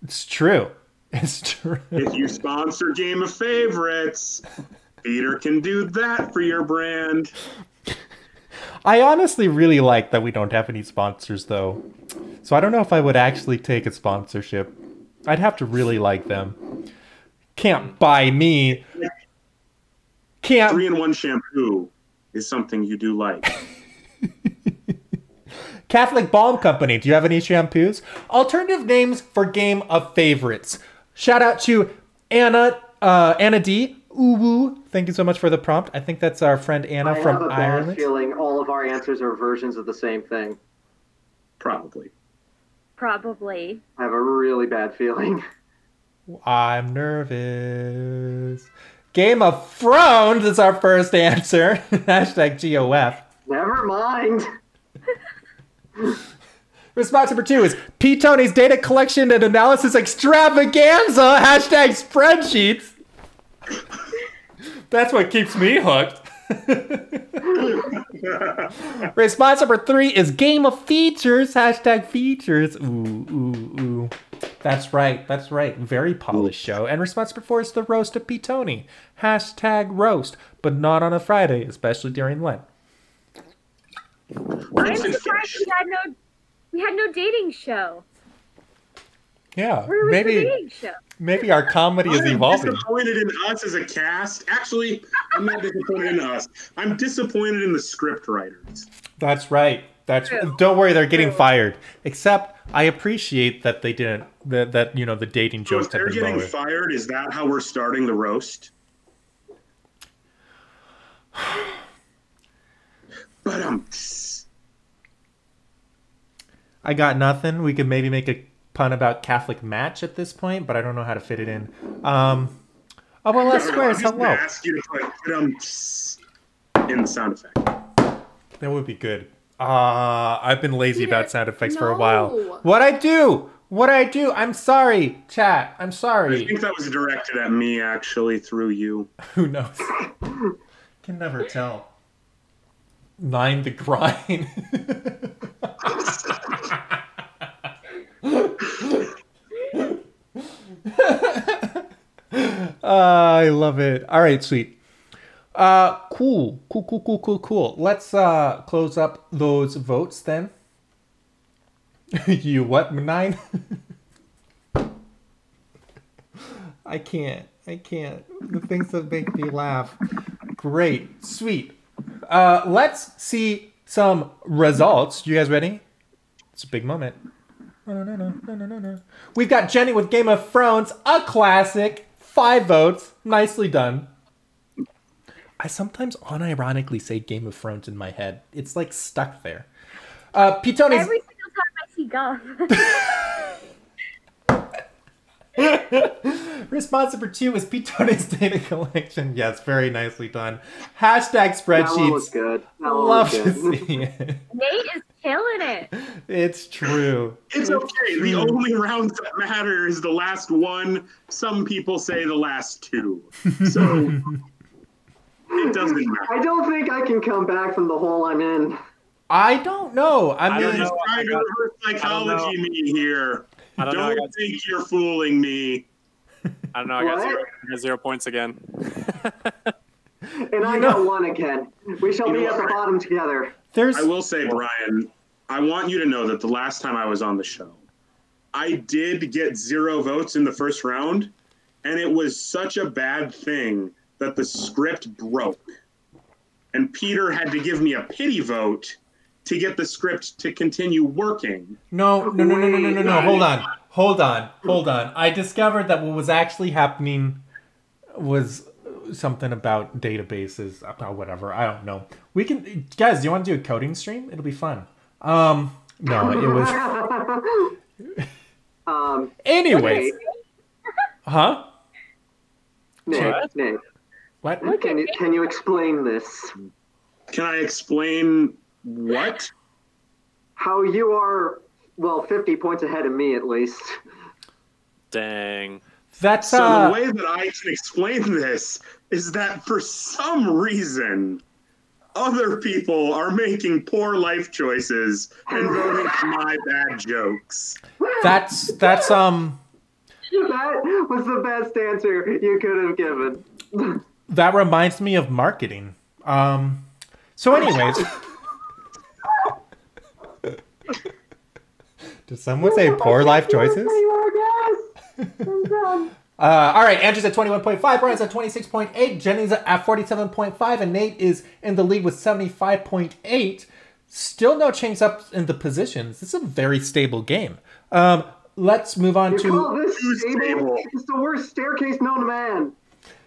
It's true. It's true. If you sponsor Game of Favorites, Peter can do that for your brand. I honestly really like that we don't have any sponsors, though. So I don't know if I would actually take a sponsorship. I'd have to really like them. Can't buy me. Can't. 3-in-1 shampoo is something you do like. Catholic Balm Company. Do you have any shampoos? Alternative names for Game of Favorites. Shout out to Anna D. Uwu. Thank you so much for the prompt. I think that's our friend Anna I from have a bad Ireland. feeling all of our answers are versions of the same thing. Probably. Probably. I have a really bad feeling. I'm nervous. Game of Thrones is our first answer. Hashtag GOF. Never mind. Response number 2 is P. Tony's data collection and analysis extravaganza. Hashtag spreadsheets. That's what keeps me hooked. Response number 3 is Game of Features. Hashtag features. Ooh. That's right. Very polished show. And response number 4 is the roast of P. Tony. Hashtag roast, but not on a Friday, especially during Lent. I'm surprised we had no dating show. Yeah, Where was the dating show? maybe our comedy is I'm evolving. disappointed in us as a cast. Actually, I'm not disappointed in us. I'm disappointed in the script writers. That's right. True. Don't worry, they're getting True. fired. Except I appreciate that they didn't that the dating So jokes if have they're been getting lowered. fired, is that how we're starting the roast? But I got nothing. We could maybe make a pun about Catholic match at this point, but I don't know how to fit it in. Oh well, that's squares. I'm just gonna Hello. ask you to put in the sound effect. That would be good. I've been lazy Peter, about sound effects for a while. no. What'd I do? What did I do? I'm sorry, chat. I'm I sorry. think that was directed at me, actually, through you. Who knows? Can never tell. 9 the grind. I love it. All right, sweet. Cool. Let's close up those votes then. You what, 9? I can't. The things that make me laugh. Great. Sweet. Let's see some results. You guys ready? It's a big moment. No. We've got Jenny with Game of Thrones, a classic. 5 votes. Nicely done. I sometimes unironically say Game of Thrones in my head. It's like stuck there. Pitoni's... Every single time I see Guff. Response number 2 is Pitoni's data collection. Yes, very nicely done. Hashtag spreadsheets. That was good. Love to see it. Nate is killing it. It's true. It's okay. The only round that matter is the last one. Some people say the last 2. So it doesn't matter. I don't think I can come back from the hole I'm in. I don't know. You're mean, just trying to reverse psychology me here. Don't think you're fooling me. I don't know. I got 0 points again. And I got 1 again. We shall be at the bottom together. I will say, Brian, I want you to know that the last time I was on the show, I did get 0 votes in the first round, and it was such a bad thing that the script broke. And Peter had to give me a pity vote to get the script to continue working. No. Hold on. I discovered that what was actually happening was something about databases, about whatever. I don't know. We can, guys, do you want to do a coding stream? It'll be fun. No, it was. Anyways. Huh? Nate. What? Can you explain this? Can I explain what? How you are, 50 points ahead of me at least. Dang. That's So the way that I can explain this is that for some reason, other people are making poor life choices and voting for my bad jokes. That's That was the best answer you could have given. that reminds me of marketing. So anyways. Did someone say poor life choices? All right, Andrew's at 21.5, Brian's at 26.8, Jenny's at 47.5, and Nate is in the lead with 75.8. Still no change up in the positions. This is a very stable game. Let's move on to... Call this stable? It's the worst staircase known to man.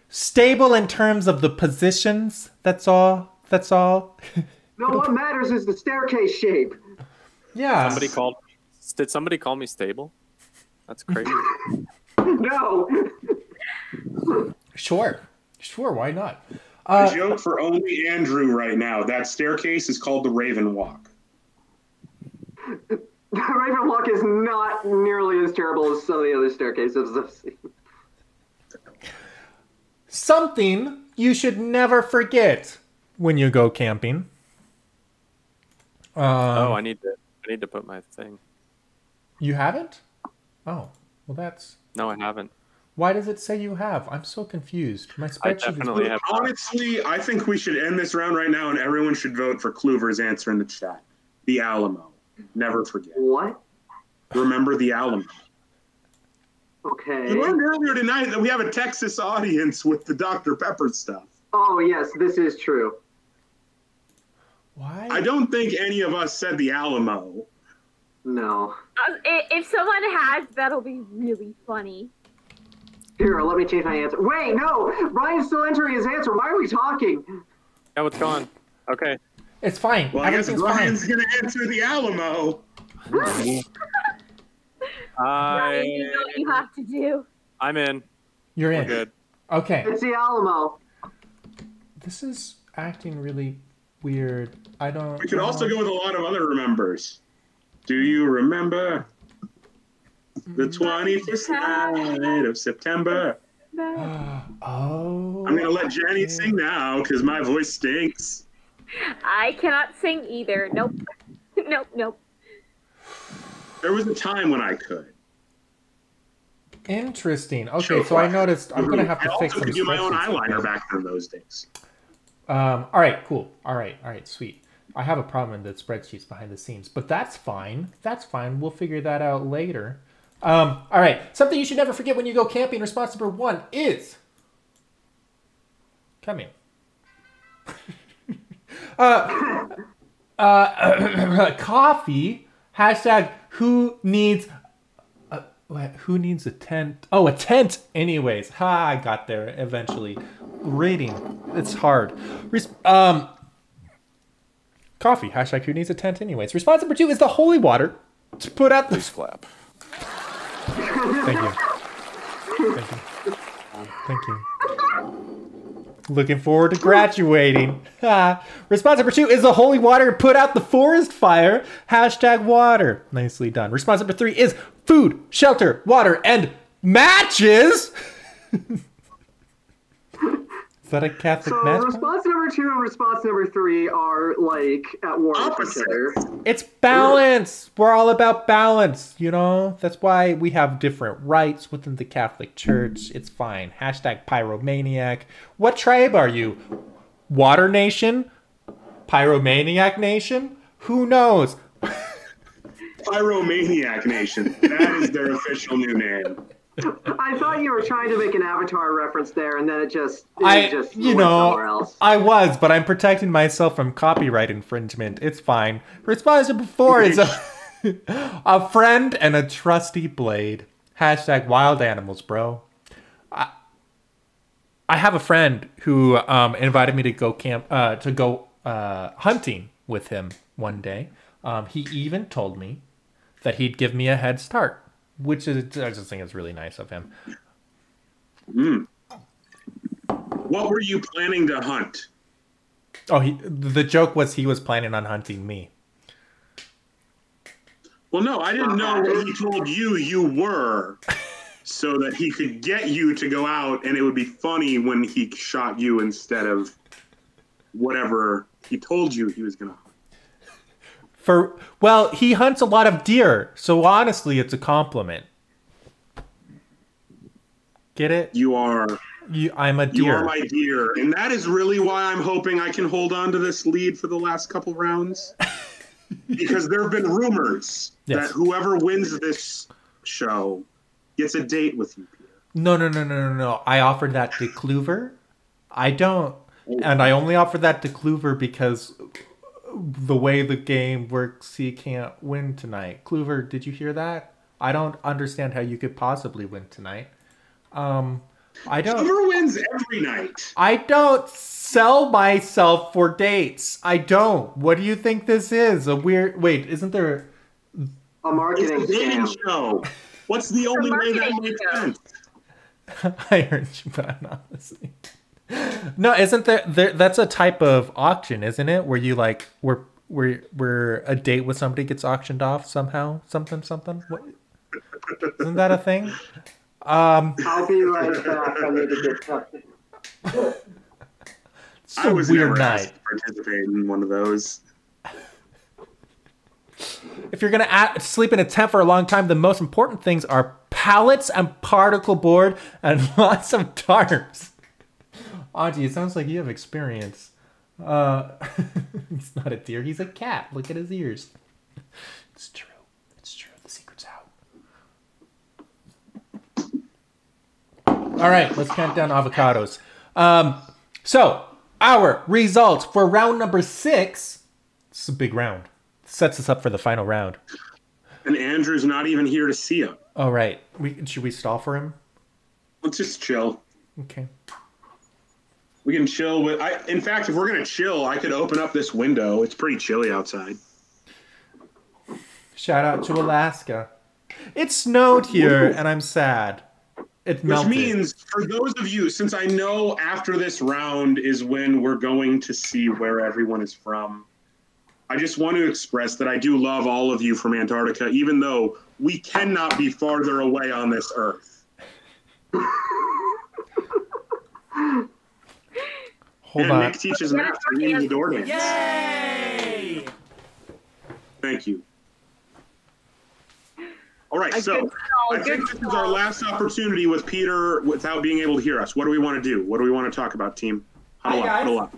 Stable in terms of the positions. That's all. No, what matters is the staircase shape. Yeah. Did somebody call me stable? That's crazy. No. Sure, why not? A joke for only Andrew right now. That staircase is called the Raven Walk. The Raven Walk is not nearly as terrible as some of the other staircases I've seen. Something you should never forget when you go camping. I need to put my thing. You haven't? Oh, well that's... No, I haven't. Why does it say you have? I'm so confused. My spreadsheet definitely is... have. Honestly, I think we should end this round right now and everyone should vote for Kluver's answer in the chat. The Alamo. Never forget. What? Remember the Alamo. Okay. You learned earlier tonight that we have a Texas audience with the Dr. Pepper stuff. Oh, yes, this is true. Why? I don't think any of us said the Alamo. No. If someone has, that'll be really funny. Here, let me change my answer. Wait, no! Ryan's still entering his answer. Why are we talking? Yeah, what's going on? Okay. It's fine. Well, I guess Everything's Brian's fine. going to answer the Alamo. Ryan, you know what you have to do. I'm in. You're in. We're good. Okay. It's the Alamo. This is acting really weird. I don't... We could also go with a lot of other remembers. Do you remember The 21st night of September. Oh. I'm gonna let Jenny sing now because my voice stinks. I cannot sing either. Nope. Nope. There was a time when I could. Interesting. Okay, so I noticed I'm gonna have to fix I also some could do my own spreadsheets. eyeliner back in those days. All right, cool. All right, sweet. I have a problem in the spreadsheets behind the scenes, but that's fine. That's fine. We'll figure that out later. All right, something you should never forget when you go camping. Response number 1 is come in. Coffee. Hashtag who needs a tent? Oh, a tent. Anyways, I got there eventually. Reading, it's hard. Coffee. Hashtag who needs a tent? Anyways, response number 2 is the holy water to put out the Please clap. Thank you. Thank you. Looking forward to graduating. Response number 2 is the holy water to put out the forest fire. Hashtag water. Nicely done. Response number 3 is food, shelter, water, and matches. Is that a Catholic match? So response number 2 and response number 3 are like at war with each other. It's balance. We're all about balance, you know? That's why we have different rites within the Catholic Church. It's fine. Hashtag pyromaniac. What tribe are you? Water Nation? Pyromaniac Nation? Who knows? Pyromaniac Nation. That is their official new name. I thought you were trying to make an Avatar reference there, and then it just You went somewhere else. I was, but I'm protecting myself from copyright infringement. It's fine. Response number 4 is a friend and a trusty blade. Hashtag wild animals, bro. I have a friend who invited me to go hunting with him one day. He even told me that he'd give me a head start, which is, I just think it's really nice of him. What were you planning to hunt? Oh, the joke was he was planning on hunting me. Well, no, I didn't know what he told you you were, so that he could get you to go out, and it would be funny when he shot you instead of whatever he told you he was going to hunt. Well, he hunts a lot of deer, so honestly, it's a compliment. Get it? I'm a deer. You are my deer, and that is really why I'm hoping I can hold on to this lead for the last couple rounds. Because there have been rumors that whoever wins this show gets a date with you, Peter. No. I offered that to Kluver. I don't. And I only offered that to Kluver because the way the game works, he can't win tonight. Kluver, did you hear that? I don't understand how you could possibly win tonight. I don't. Kluver wins every night. I don't sell myself for dates. I don't. What do you think this is? A weird. Wait, isn't there a marketing it's a dating show? What's the only way that makes sense? I heard you, but I'm not listening. No, isn't there? That's a type of auction, isn't it? Where you like where a date with somebody gets auctioned off somehow, something. What? Isn't that a thing? I'll be right back. I need to get something. It's a weird night. To participate in one of those. If you're gonna sleep in a tent for a long time, the most important things are pallets and particle board and lots of tarps. Auntie, it sounds like you have experience. He's not a deer, he's a cat. Look at his ears. It's true. The secret's out. All right, let's count down avocados. So, our results for round number 6. This is a big round. Sets us up for the final round. And Andrew's not even here to see him. Oh, right. Should we stall for him? Let's just chill. Okay. We can chill with. In fact, if we're gonna chill, I could open up this window. It's pretty chilly outside. Shout out to Alaska. It snowed here, and I'm sad. It melted. Which means, for those of you, since I know after this round is when we're going to see where everyone is from, I just want to express that I do love all of you from Antarctica, even though we cannot be farther away on this earth. Hold and on. Nick teaches math for me the door dance. Yay! Thank you. All right, A so good I call, think good this is our call. last opportunity with Peter without being able to hear us. What do we want to do? What do we want to talk about, team? Huddle Hi, up, guys. huddle up.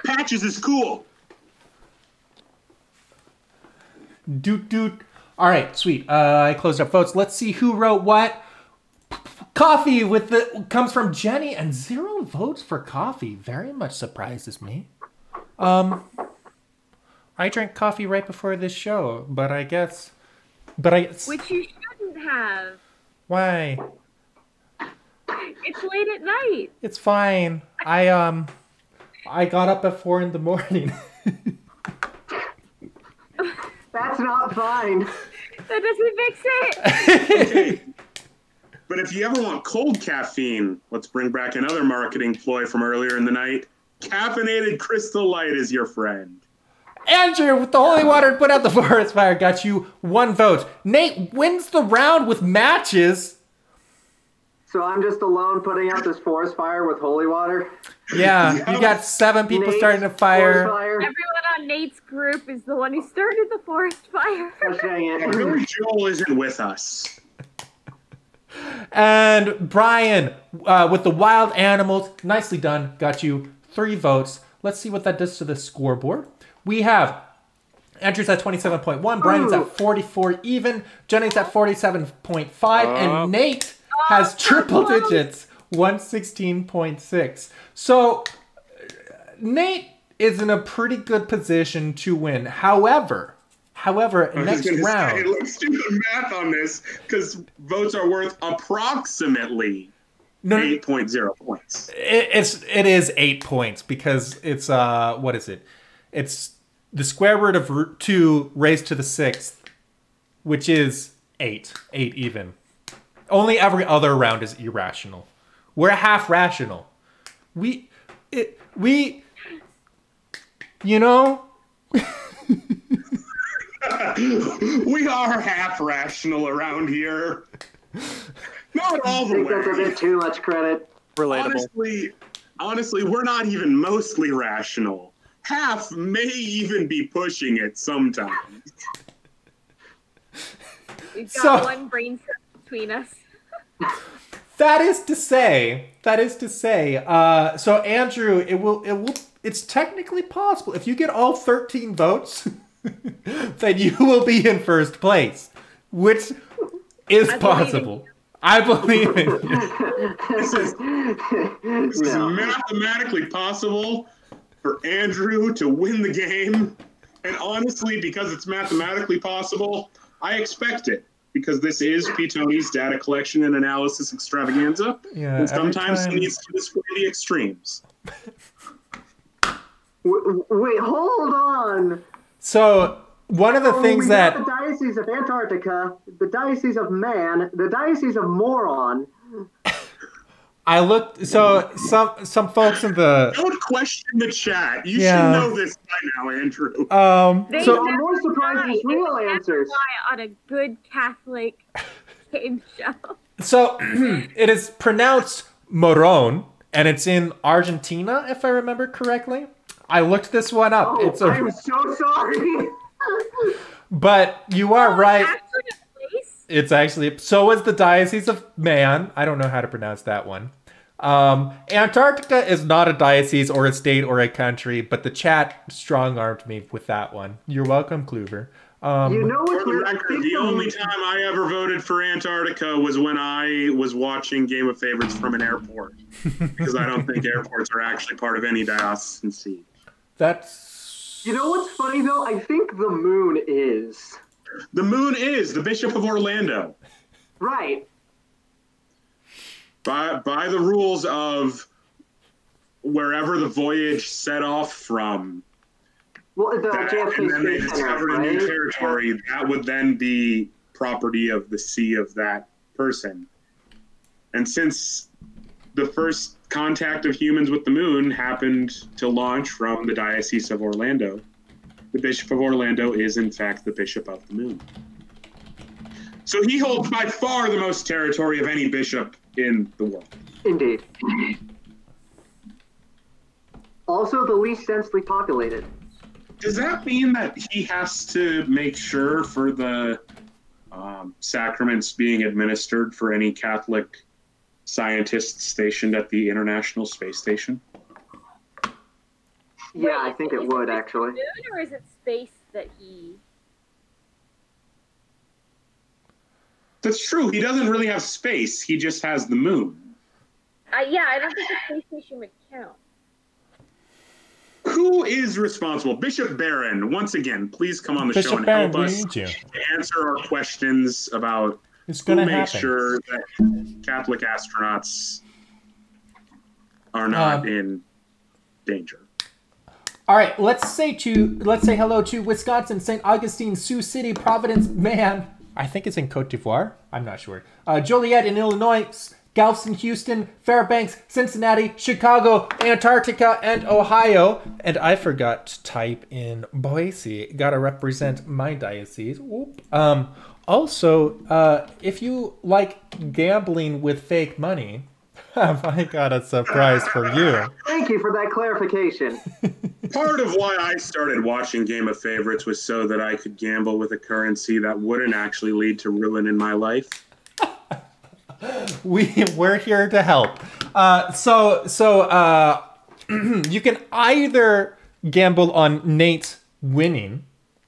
Patches is cool. Doot. All right, sweet. I closed up votes. Let's see who wrote what. Coffee comes from Jenny, and 0 votes for coffee. Very much surprises me. I drank coffee right before this show, but I guess. Which you shouldn't have. Why? It's late at night. It's fine. I got up at 4 a.m. That's not fine. That doesn't fix it. Okay. But if you ever want cold caffeine, let's bring back another marketing ploy from earlier in the night. Caffeinated Crystal Light is your friend. Andrew, with the holy water, put out the forest fire, got you 1 vote. Nate wins the round with matches. So I'm just alone putting out this forest fire with holy water. Yeah, you got 7 people Nate, starting a forest fire. fire. Everyone on Nate's group is the one who started the forest fire. Gosh dang it. Joel isn't with us. And Brian, with the wild animals, nicely done, got you 3 votes. Let's see what that does to the scoreboard. We have Andrew's at 27.1, Brian's at 44 even, Jenny's at 47.5, and Nate has triple digits, 116.6. So Nate is in a pretty good position to win. However, next round. Let's do the math on this because votes are worth approximately 8.0 points. It is 8 points because it's what is it? It's the square root of root 2 raised to the 6th, which is 8. 8 even. Only every other round is irrational. We're half rational. We you know. We are half rational around here. Not all I the think that's a way. bit too much credit. Relatable. Honestly, we're not even mostly rational. Half may even be pushing it sometimes. We've got So- one brain cell between us. That is to say, so Andrew, it's technically possible. If you get all 13 votes, then you will be in first place, which is possible. I believe in you. This is mathematically possible for Andrew to win the game. And honestly, because it's mathematically possible, I expect it. Because this is P. Tony's data collection and analysis extravaganza. Yeah, and sometimes every he time- needs to display the extremes. Wait, hold on. So one of the things we that got the Diocese of Antarctica, the Diocese of Man, the Diocese of Moron. I looked, so some folks in the Don't question the chat. You Yeah. should know this by now, Andrew. They so I'm more surprised with real never answers. lie on a good Catholic game show. So it is pronounced Moron, and it's in Argentina, if I remember correctly. I looked this one up. Oh, I'm so sorry. But you are right. Actually, a place? It's actually, so is the Diocese of Man. I don't know how to pronounce that one. Antarctica is not a diocese or a state or a country, but the chat strong-armed me with that one. You're welcome, Kluver. You know For what's the weird? I record, think the only time I ever voted for Antarctica was when I was watching Game of Favorites from an airport. Because I don't think airports are actually part of any diocesan seat. That's... You know what's funny though? I think the moon is. The moon is the Bishop of Orlando. Right. By the rules of wherever the voyage set off from, Well, the that, JFK and then they Space Center, discovered a right? new territory, that would then be property of the see of that person. And since the first contact of humans with the moon happened to launch from the Diocese of Orlando. The Bishop of Orlando is, in fact, the Bishop of the Moon. So he holds by far the most territory of any bishop in the world. Indeed. Also the least densely populated. Does that mean that he has to make sure for the sacraments being administered for any Catholic scientists stationed at the International Space Station? Yeah, I think it would, actually. Moon, or is it space that he... That's true. He doesn't really have space. He just has the moon. Yeah, I don't think the space station would count. Who is responsible? Bishop Barron, once again, please come on the show and Barron, help us we need you. to answer our questions about It's who gonna makes happen. sure that Catholic astronauts are not in danger. All right, let's say hello to Wisconsin, St. Augustine, Sioux City, Providence, man. I think it's in Cote d'Ivoire. I'm not sure. Joliet in Illinois, Galveston, Houston, Fairbanks, Cincinnati, Chicago, Antarctica, and Ohio. And I forgot to type in Boise. Gotta represent my diocese. Whoop. Also, if you like gambling with fake money, I got a surprise for you. Thank you for that clarification. Part of why I started watching Game of Favorites was so that I could gamble with a currency that wouldn't actually lead to ruin in my life. We're here to help. You can either gamble on Nate winning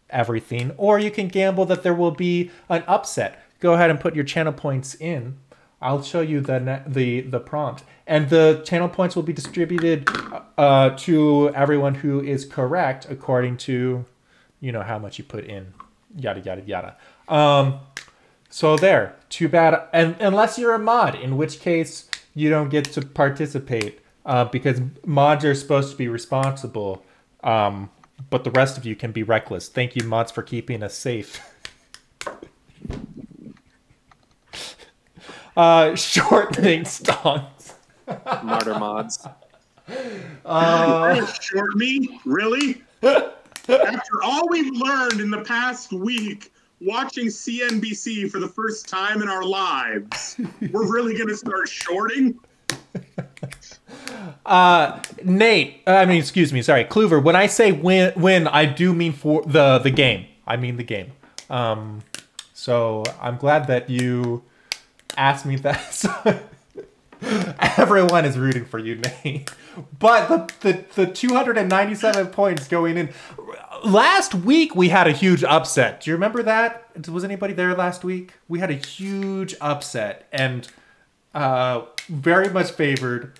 everything, or you can gamble that there will be an upset. Go ahead and put your channel points in. I'll show you the prompt, and the channel points will be distributed to everyone who is correct according to, how much you put in. Yada yada yada. So there. Too bad, and unless you're a mod, in which case you don't get to participate because mods are supposed to be responsible, but the rest of you can be reckless. Thank you, mods, for keeping us safe. Shortening stonks. Martyr mods. Short me? Really? After all we've learned in the past week, watching CNBC for the first time in our lives, we're really going to start shorting? Nate, excuse me, sorry, Kluver, when I say win, I do mean for the game. I mean the game. So I'm glad that you asked me that. So everyone is rooting for you, Nate. But the 297 points going in. Last week we had a huge upset. Do you remember that? Was anybody there last week? We had a huge upset and very much favored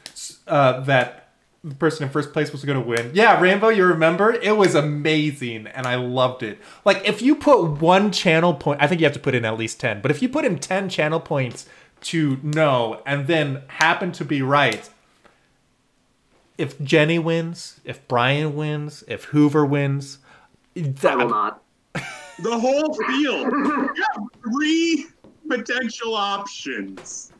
that the person in first place was going to win. Yeah, Rainbow, you remember? It was amazing and I loved it. Like, if you put one channel point, I think you have to put in at least 10, but if you put in 10 channel points to know and then happen to be right, if Jenny wins, if Brian wins, if Hoover wins, I will not. The whole field. You have 3 potential options.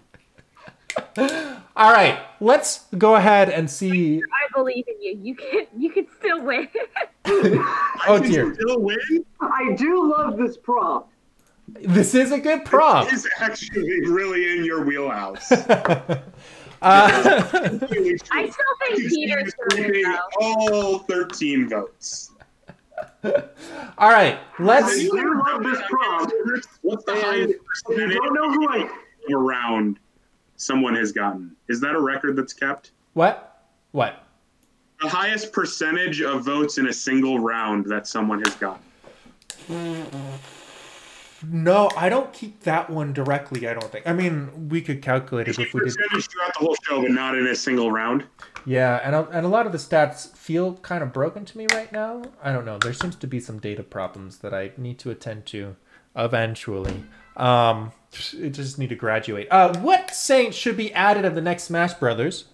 All right, let's go ahead and see. I believe in you. You can still win. Oh dear. Still win? I do love this prompt. This is a good prompt. It is actually really in your wheelhouse. I still think Peter's going to win, though. All 13 votes. All right, let's. I do love this prompt. What's the And highest if you percentage don't know who I... around someone has gotten? Is that a record that's kept? What? The highest percentage of votes in a single round that someone has gotten. No, I don't keep that one directly, I don't think. I mean, we could calculate it if we did. Percentage throughout the whole show, but not in a single round. Yeah, and a lot of the stats feel kind of broken to me right now. I don't know. There seems to be some data problems that I need to attend to eventually. It just need to graduate. What saint should be added in the next Smash Brothers?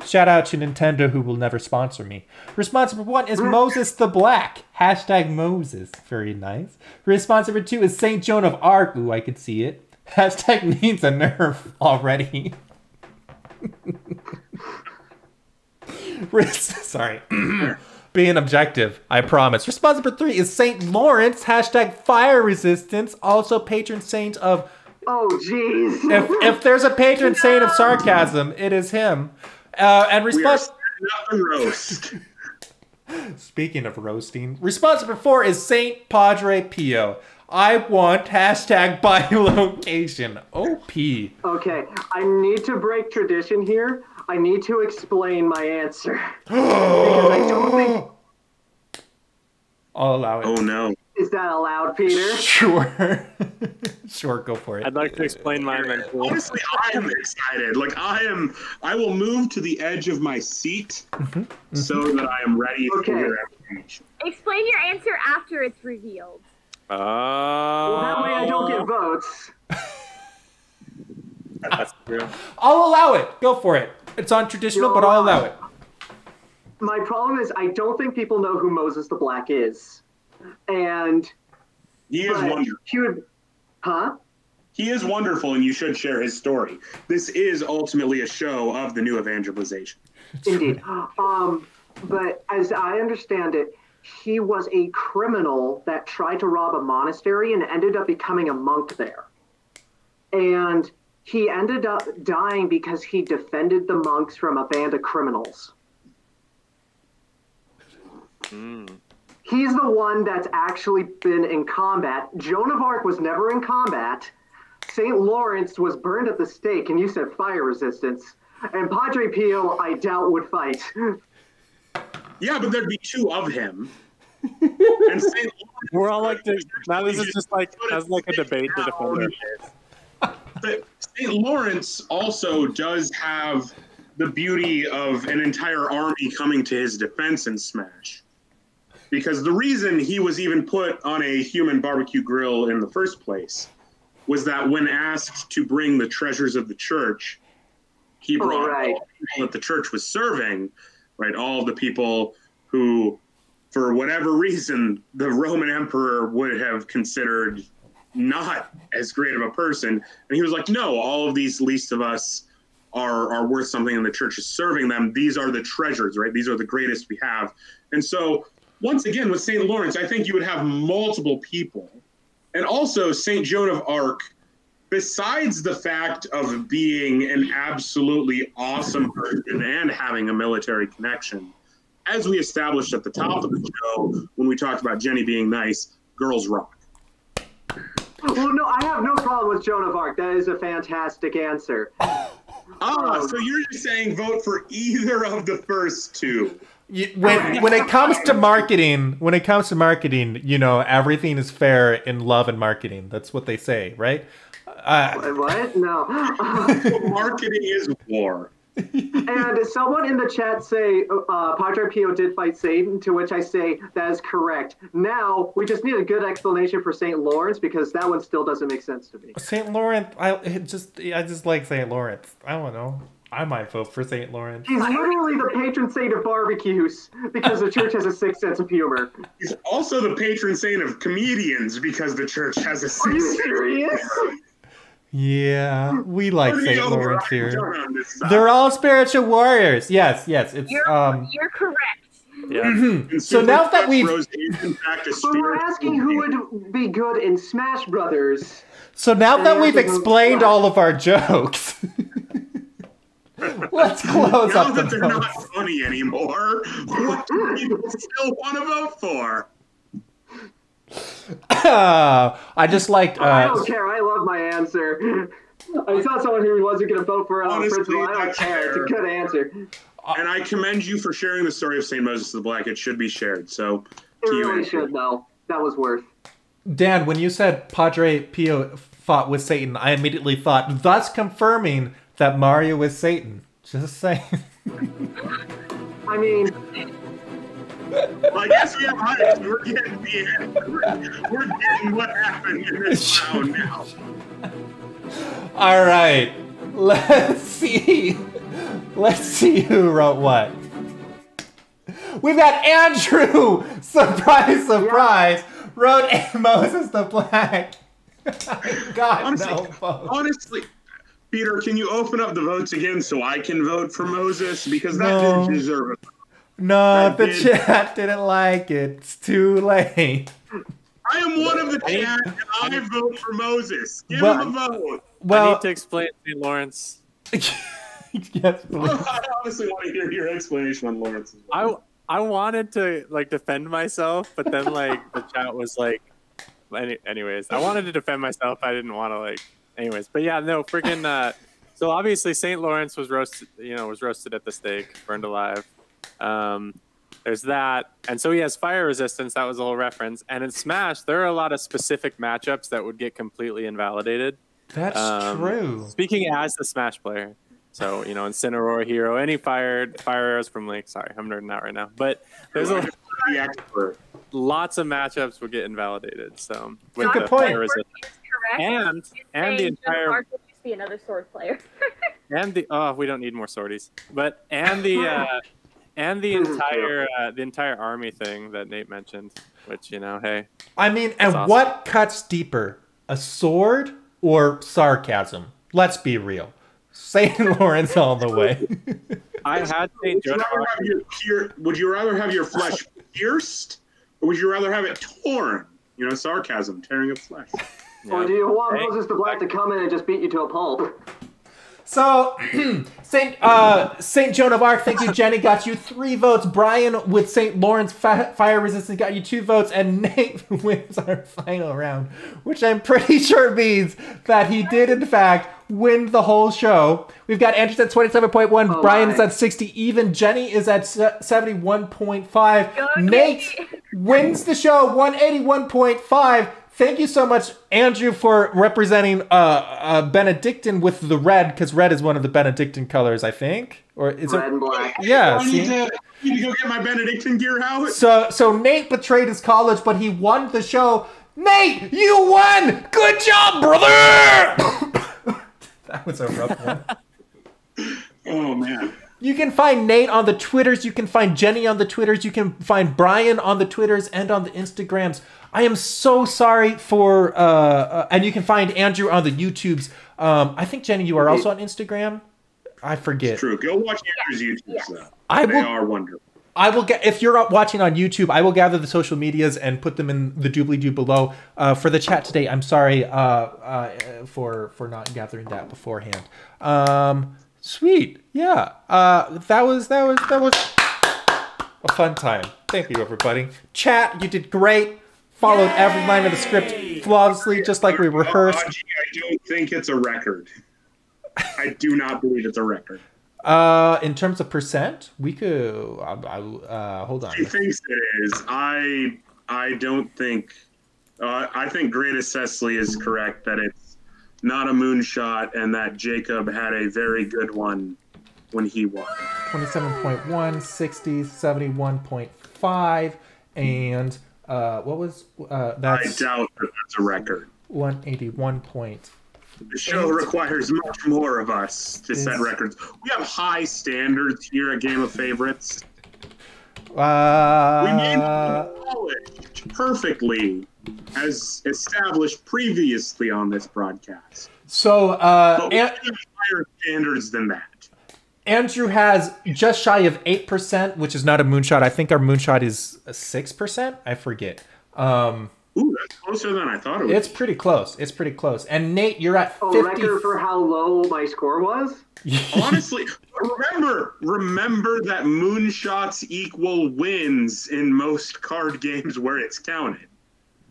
Shout out to Nintendo, who will never sponsor me. Response number 1 is Moses the Black. Hashtag Moses. Very nice. Response number 2 is Saint Joan of Arc. Ooh, I could see it. Hashtag needs a nerf already. Sorry. Being objective, I promise. Response number 3 is Saint Lawrence, hashtag fire resistance, also patron saint of... Oh, jeez. If there's a patron saint of sarcasm, it is him. And response... We are roast. Speaking of roasting, response number 4 is Saint Padre Pio. I want hashtag bilocation. OP. Okay, I need to break tradition here. I need to explain my answer. Because I don't think... I'll allow it. Oh, no. Is that allowed, Peter? Sure. Sure, go for it. I'd like to explain mine then. Honestly, I am excited. Like, I will move to the edge of my seat so that I am ready for your explanation. Explain your answer after it's revealed. Well, that way I don't get votes. That's true. I'll allow it. Go for it. It's untraditional, but I'll allow it. My problem is I don't think people know who Moses the Black is. And... He is wonderful. He would... Huh? He is wonderful, and you should share his story. This is ultimately a show of the new evangelization. Indeed. But as I understand it, he was a criminal that tried to rob a monastery and ended up becoming a monk there. And he ended up dying because he defended the monks from a band of criminals. He's the one that's actually been in combat. Joan of Arc was never in combat. St. Lawrence was burned at the stake, and you said fire resistance. And Padre Pio, I doubt, would fight. Yeah, but there'd be 2 of him. And St. We're all like, now this is just like, as like a debate to defend their faith. But St. Lawrence also does have the beauty of an entire army coming to his defense in Smash. Because the reason he was even put on a human barbecue grill in the first place was that when asked to bring the treasures of the church, he brought all the people that the church was serving, right? All of the people who, for whatever reason, the Roman emperor would have considered not as great of a person. And he was like, no, all of these least of us are worth something, and the church is serving them. These are the treasures, right? These are the greatest we have. And so, once again, with St. Lawrence, I think you would have multiple people. And also, St. Joan of Arc, besides the fact of being an absolutely awesome person and having a military connection, as we established at the top of the show when we talked about Jenny being nice, girls rock. Well, no, I have no problem with Joan of Arc. That is a fantastic answer. So you're just saying vote for either of the first 2. When it comes to marketing, you know, everything is fair in love and marketing. That's what they say, right? What? No. Marketing is war. And someone in the chat say Padre Pio did fight Satan, to which I say that is correct. Now, we just need a good explanation for St. Lawrence, because that one still doesn't make sense to me. St. Lawrence, I just like St. Lawrence. I don't know. I might vote for St. Lawrence. He's literally the patron saint of barbecues, because the church has a sick sense of humor. He's also the patron saint of comedians, because the church has a sick Are you sense. serious? Yeah, we like St. Lawrence here. They're all spiritual warriors. Yes, it's You're correct. Yeah. So now that we've But we're asking who would be good in Smash Brothers. So now that we've explained all of our jokes, let's close now up the that they're votes. not funny anymore, what do people still want to vote for? I just liked. I don't care. I love my answer. I saw someone who wasn't going to vote for Honestly, principal. I don't that's care. It's a fair. good answer. And I commend you for sharing the story of St. Moses the Black. It should be shared. So, It to you, really Andrew. should, though. That was worth. Dan, when you said Padre Pio fought with Satan, I immediately thought, thus confirming that Mario is Satan. Just saying. I mean, Well, I guess we have eyes. We're getting the end. We're getting what happened in this round now. All right, let's see. Let's see who wrote what. We've got Andrew. Surprise, surprise. Wrote Moses the Black. God, Honestly, no votes. honestly, Peter, can you open up the votes again so I can vote for Moses? Because that No. didn't deserve it. No, That the did. chat didn't like it. It's too late. I am one of the chat, and I vote for Moses. Give Well- him a vote. I Well, need to explain St. Lawrence. yes, please. I honestly want to hear your explanation on Lawrence. I wanted to like defend myself, but then like the chat was like, anyways, I wanted to defend myself. I didn't want to like, anyways, but yeah, no, freaking. So obviously St. Lawrence was roasted, was roasted at the stake, burned alive. There's that, and so he has fire resistance. That was the whole reference. And in Smash, there are a lot of specific matchups that would get completely invalidated. That's true. Speaking as the Smash player. So, Incineroar hero, any fire arrows from Link. Sorry, I'm nerding out right now. But there's the expert. lots of matchups would get invalidated. So with Good the point. fire resistance. Correct. And the entire Mark would just be another sword player. and the we don't need more sorties. But the entire army thing that Nate mentioned, which hey. I mean, and awesome. what cuts deeper, a sword or sarcasm? Let's be real. St. Lawrence all the way. I had St. Joan of Arc. Would you rather have your flesh pierced, or would you rather have it torn? Sarcasm, tearing of flesh. Or do you want Moses the Black to come in and just beat you to a pulp? So, Saint Joan of Arc, thank you, Jenny, got you 3 votes. Brian with St. Lawrence Fire Resistance got you 2 votes, and Nate wins our final round, which I'm pretty sure means that he did, in fact, win the whole show. We've got Andrew's at 27.1, Brian is at 60 even, Jenny is at 71.5. Nate wins the show, 181.5. Thank you so much, Andrew, for representing Benedictine with the red, because red is one of the Benedictine colors, I think. Or is Red and black. Yeah. I need to go get my Benedictine gear out. So Nate betrayed his college, but he won the show. Nate, you won! Good job, brother! That was a rough one. Oh man. You can find Nate on the Twitters. You can find Jenny on the Twitters. You can find Brian on the Twitters and on the Instagrams. I am so sorry for, and you can find Andrew on the YouTubes. I think, Jenny, you are also on Instagram. I forget. It's true. Go watch Andrew's YouTube. Yes. Though. I They will. are wonderful. I will get, if you're watching on YouTube, I will gather the social medias and put them in the doobly-doo below. For the chat today, I'm sorry for not gathering that beforehand. Sweet. Yeah. That was a fun time. Thank you, everybody. Chat, you did great. Followed every line of the script flawlessly, just like we rehearsed. I don't think it's a record. I do not believe it's a record. In terms of percent, we could. Hold on. She thinks it is. I don't think. I think Greatest Cecily is correct that it's not a moonshot and that Jacob had a very good one when he won. 27.1, 60, 71.5, and what was that's I doubt that that's a record. 181 point. The show requires much more of us to set records. We have high standards here at Game of Favorites. We made knowledge perfectly, as established previously on this broadcast. So But we have higher standards than that. Andrew has just shy of 8%, which is not a moonshot. I think our moonshot is 6%. I forget. Ooh, that's closer than I thought it was. It's pretty close. It's pretty close. And Nate, you're at 50. A record for how low my score was? Honestly, remember that moonshots equal wins in most card games where it's counted.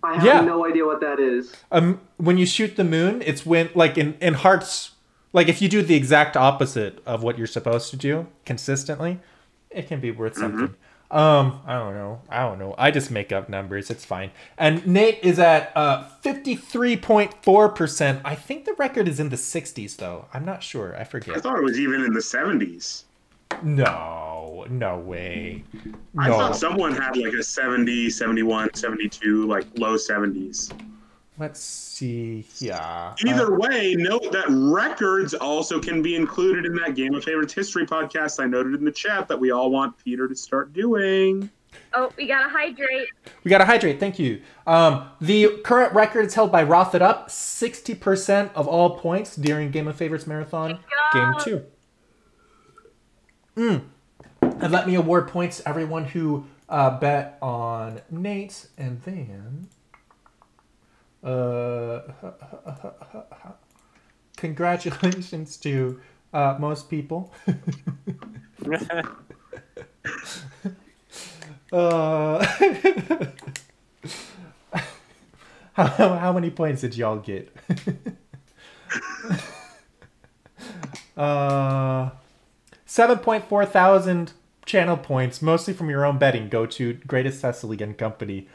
I have no idea what that is. When you shoot the moon, it's when, like in Hearts, like if you do the exact opposite of what you're supposed to do consistently, it can be worth something. I don't know. I just make up numbers. It's fine. And Nate is at 53.4%. I think the record is in the 60s, though. I'm not sure. I forget. I thought it was even in the 70s. No way. I No. thought someone had like a 70, 71, 72, like low 70s. Let's see. Yeah. Either way, note that records also can be included in that Game of Favorites history podcast I noted in the chat that we all want Peter to start doing. Oh, we gotta hydrate. We gotta hydrate. Thank you. The current record is held by Roth It Up. 60% of all points during Game of Favorites Marathon. Game 2. And let me award points to everyone who bet on Nate. And then... congratulations to most people. How many points did y'all get? 7.4 thousand channel points, mostly from your own betting, go to Greatest Cecily and Company.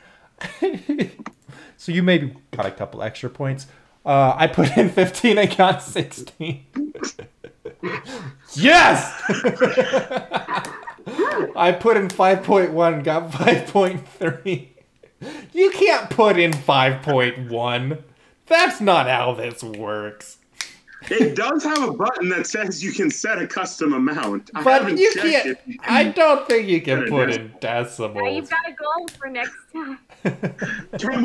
So you maybe got a couple extra points. I put in 15 and got 16. Yes! I put in 5.1, got 5.3. You can't put in 5.1. That's not how this works. It does have a button that says you can set a custom amount. But you can't. I don't think you can put in decimals. Now you've got a goal for next time. Can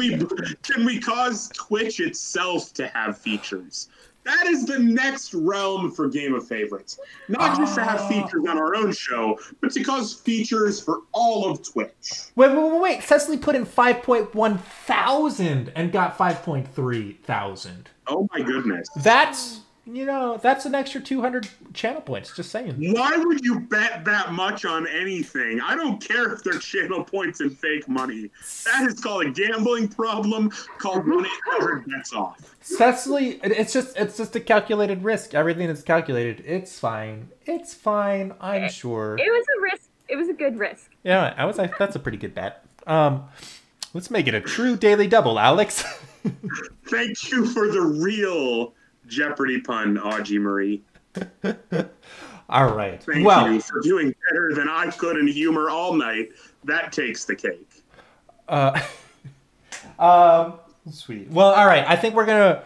we cause Twitch itself to have features? That is the next realm for Game of Favorites. Not just to have features on our own show, but to cause features for all of Twitch. Wait. Cecily put in 5.1 thousand and got 5.3 thousand. Oh my goodness. That's an extra 200 channel points. Just saying. Why would you bet that much on anything? I don't care if they're channel points and fake money. That is called a gambling problem called 1-800-BETS-OFF. Cecily, it's just a calculated risk. Everything is calculated. It's fine. I'm sure. It was a risk. It was a good risk. Yeah, that's a pretty good bet. Let's make it a true daily double, Alex. Thank you for the real Jeopardy pun, Audrey Marie. All right. Thank you for doing better than I could in humor all night. That takes the cake. Sweet. Well, all right. I think we're gonna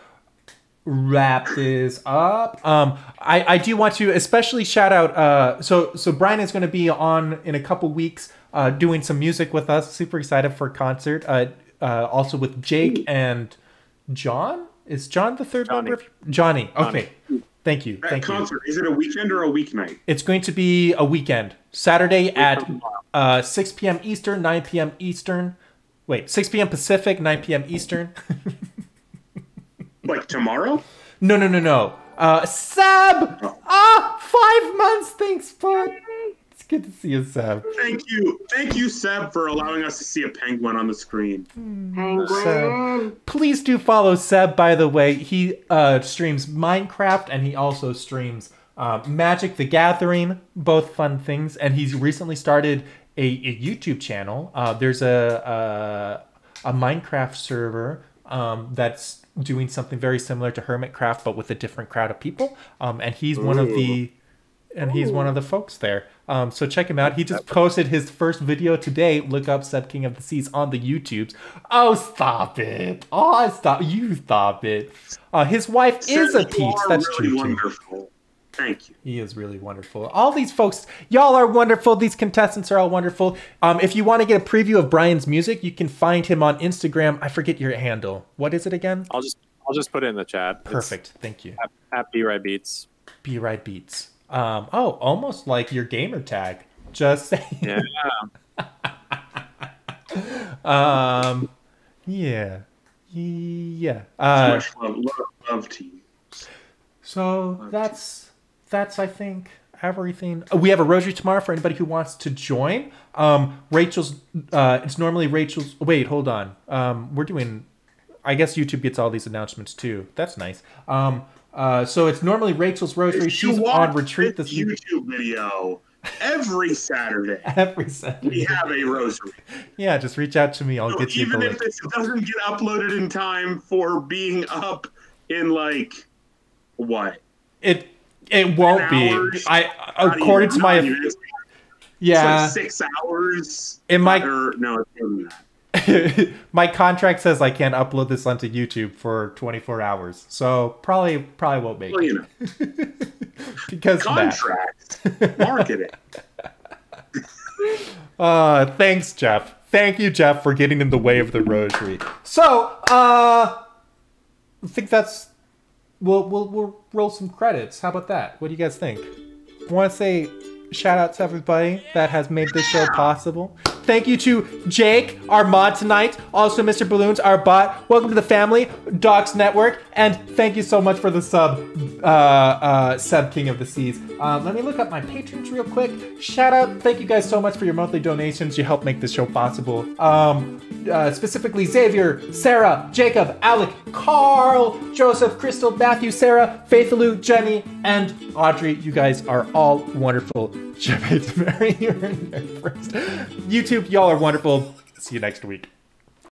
wrap this up. I do want to especially shout out. So Brian is going to be on in a couple weeks, doing some music with us. Super excited for a concert. Also with Jake and John. Is John the third member? Johnny. Okay. Thank you. That concert, is it a weekend or a weeknight? It's going to be a weekend. Saturday at 6 p.m. Eastern, 9 p.m. Eastern. Wait, 6 p.m. Pacific, 9 p.m. Eastern. Like tomorrow? No. Seb! 5 months. Thanks, bud. It's good to see you, Seb. Thank you, Seb, for allowing us to see a penguin on the screen. Penguin. Seb. Please do follow Seb, by the way. He streams Minecraft, and he also streams Magic the Gathering, both fun things. And he's recently started a YouTube channel. There's a Minecraft server that's doing something very similar to Hermitcraft, but with a different crowd of people. And he's one of the folks there. So check him out. He just posted his first video today. Look up Seb King of the Seas on the YouTubes. Oh, stop it. You stop it. His wife is a peach. That's really true, wonderful. too. Thank you. He is really wonderful. All these folks, y'all are wonderful. These contestants are all wonderful. If you want to get a preview of Brian's music, you can find him on Instagram. I forget your handle. What is it again? I'll just put it in the chat. Perfect. Thank you. At B-Ride Beats. B-Ride Beats. Almost like your gamer tag. Just saying. Yeah. Yeah. Much love to you. So that's I think everything. We have a rosary tomorrow for anybody who wants to join. Rachel's. It's normally Rachel's. Wait, hold on. We're doing. I guess YouTube gets all these announcements too. That's nice. So it's normally Rachel's rosary. She's on retreat this YouTube video every Saturday. Every Saturday. We have a rosary. Yeah, just reach out to me. I'll get you the link. Even if this doesn't get uploaded in time for being up in like what? It won't be. According to my it's like 6 hours. In my no, it's more than that. My contract says I can't upload this onto YouTube for 24 hours, so probably won't make it. Because contract, market it. Thanks, Jeff. Thank you, Jeff, for getting in the way of the rosary. So, I think that's... We'll roll some credits. How about that? What do you guys think? I want to say shout out to everybody that has made this show possible. Thank you to Jake, our mod tonight. Also, Mr. Balloons, our bot. Welcome to the family, Docs Network. And thank you so much for the sub King of the Seas. Let me look up my patrons real quick. Shout out. Thank you guys so much for your monthly donations. You help make this show possible. Specifically, Xavier, Sarah, Jacob, Alec, Carl, Joseph, Crystal, Matthew, Sarah, Faithaloo, Jenny, and Audrey. You guys are all wonderful. Mary, you're in there first. YouTube, y'all are wonderful. See you next week.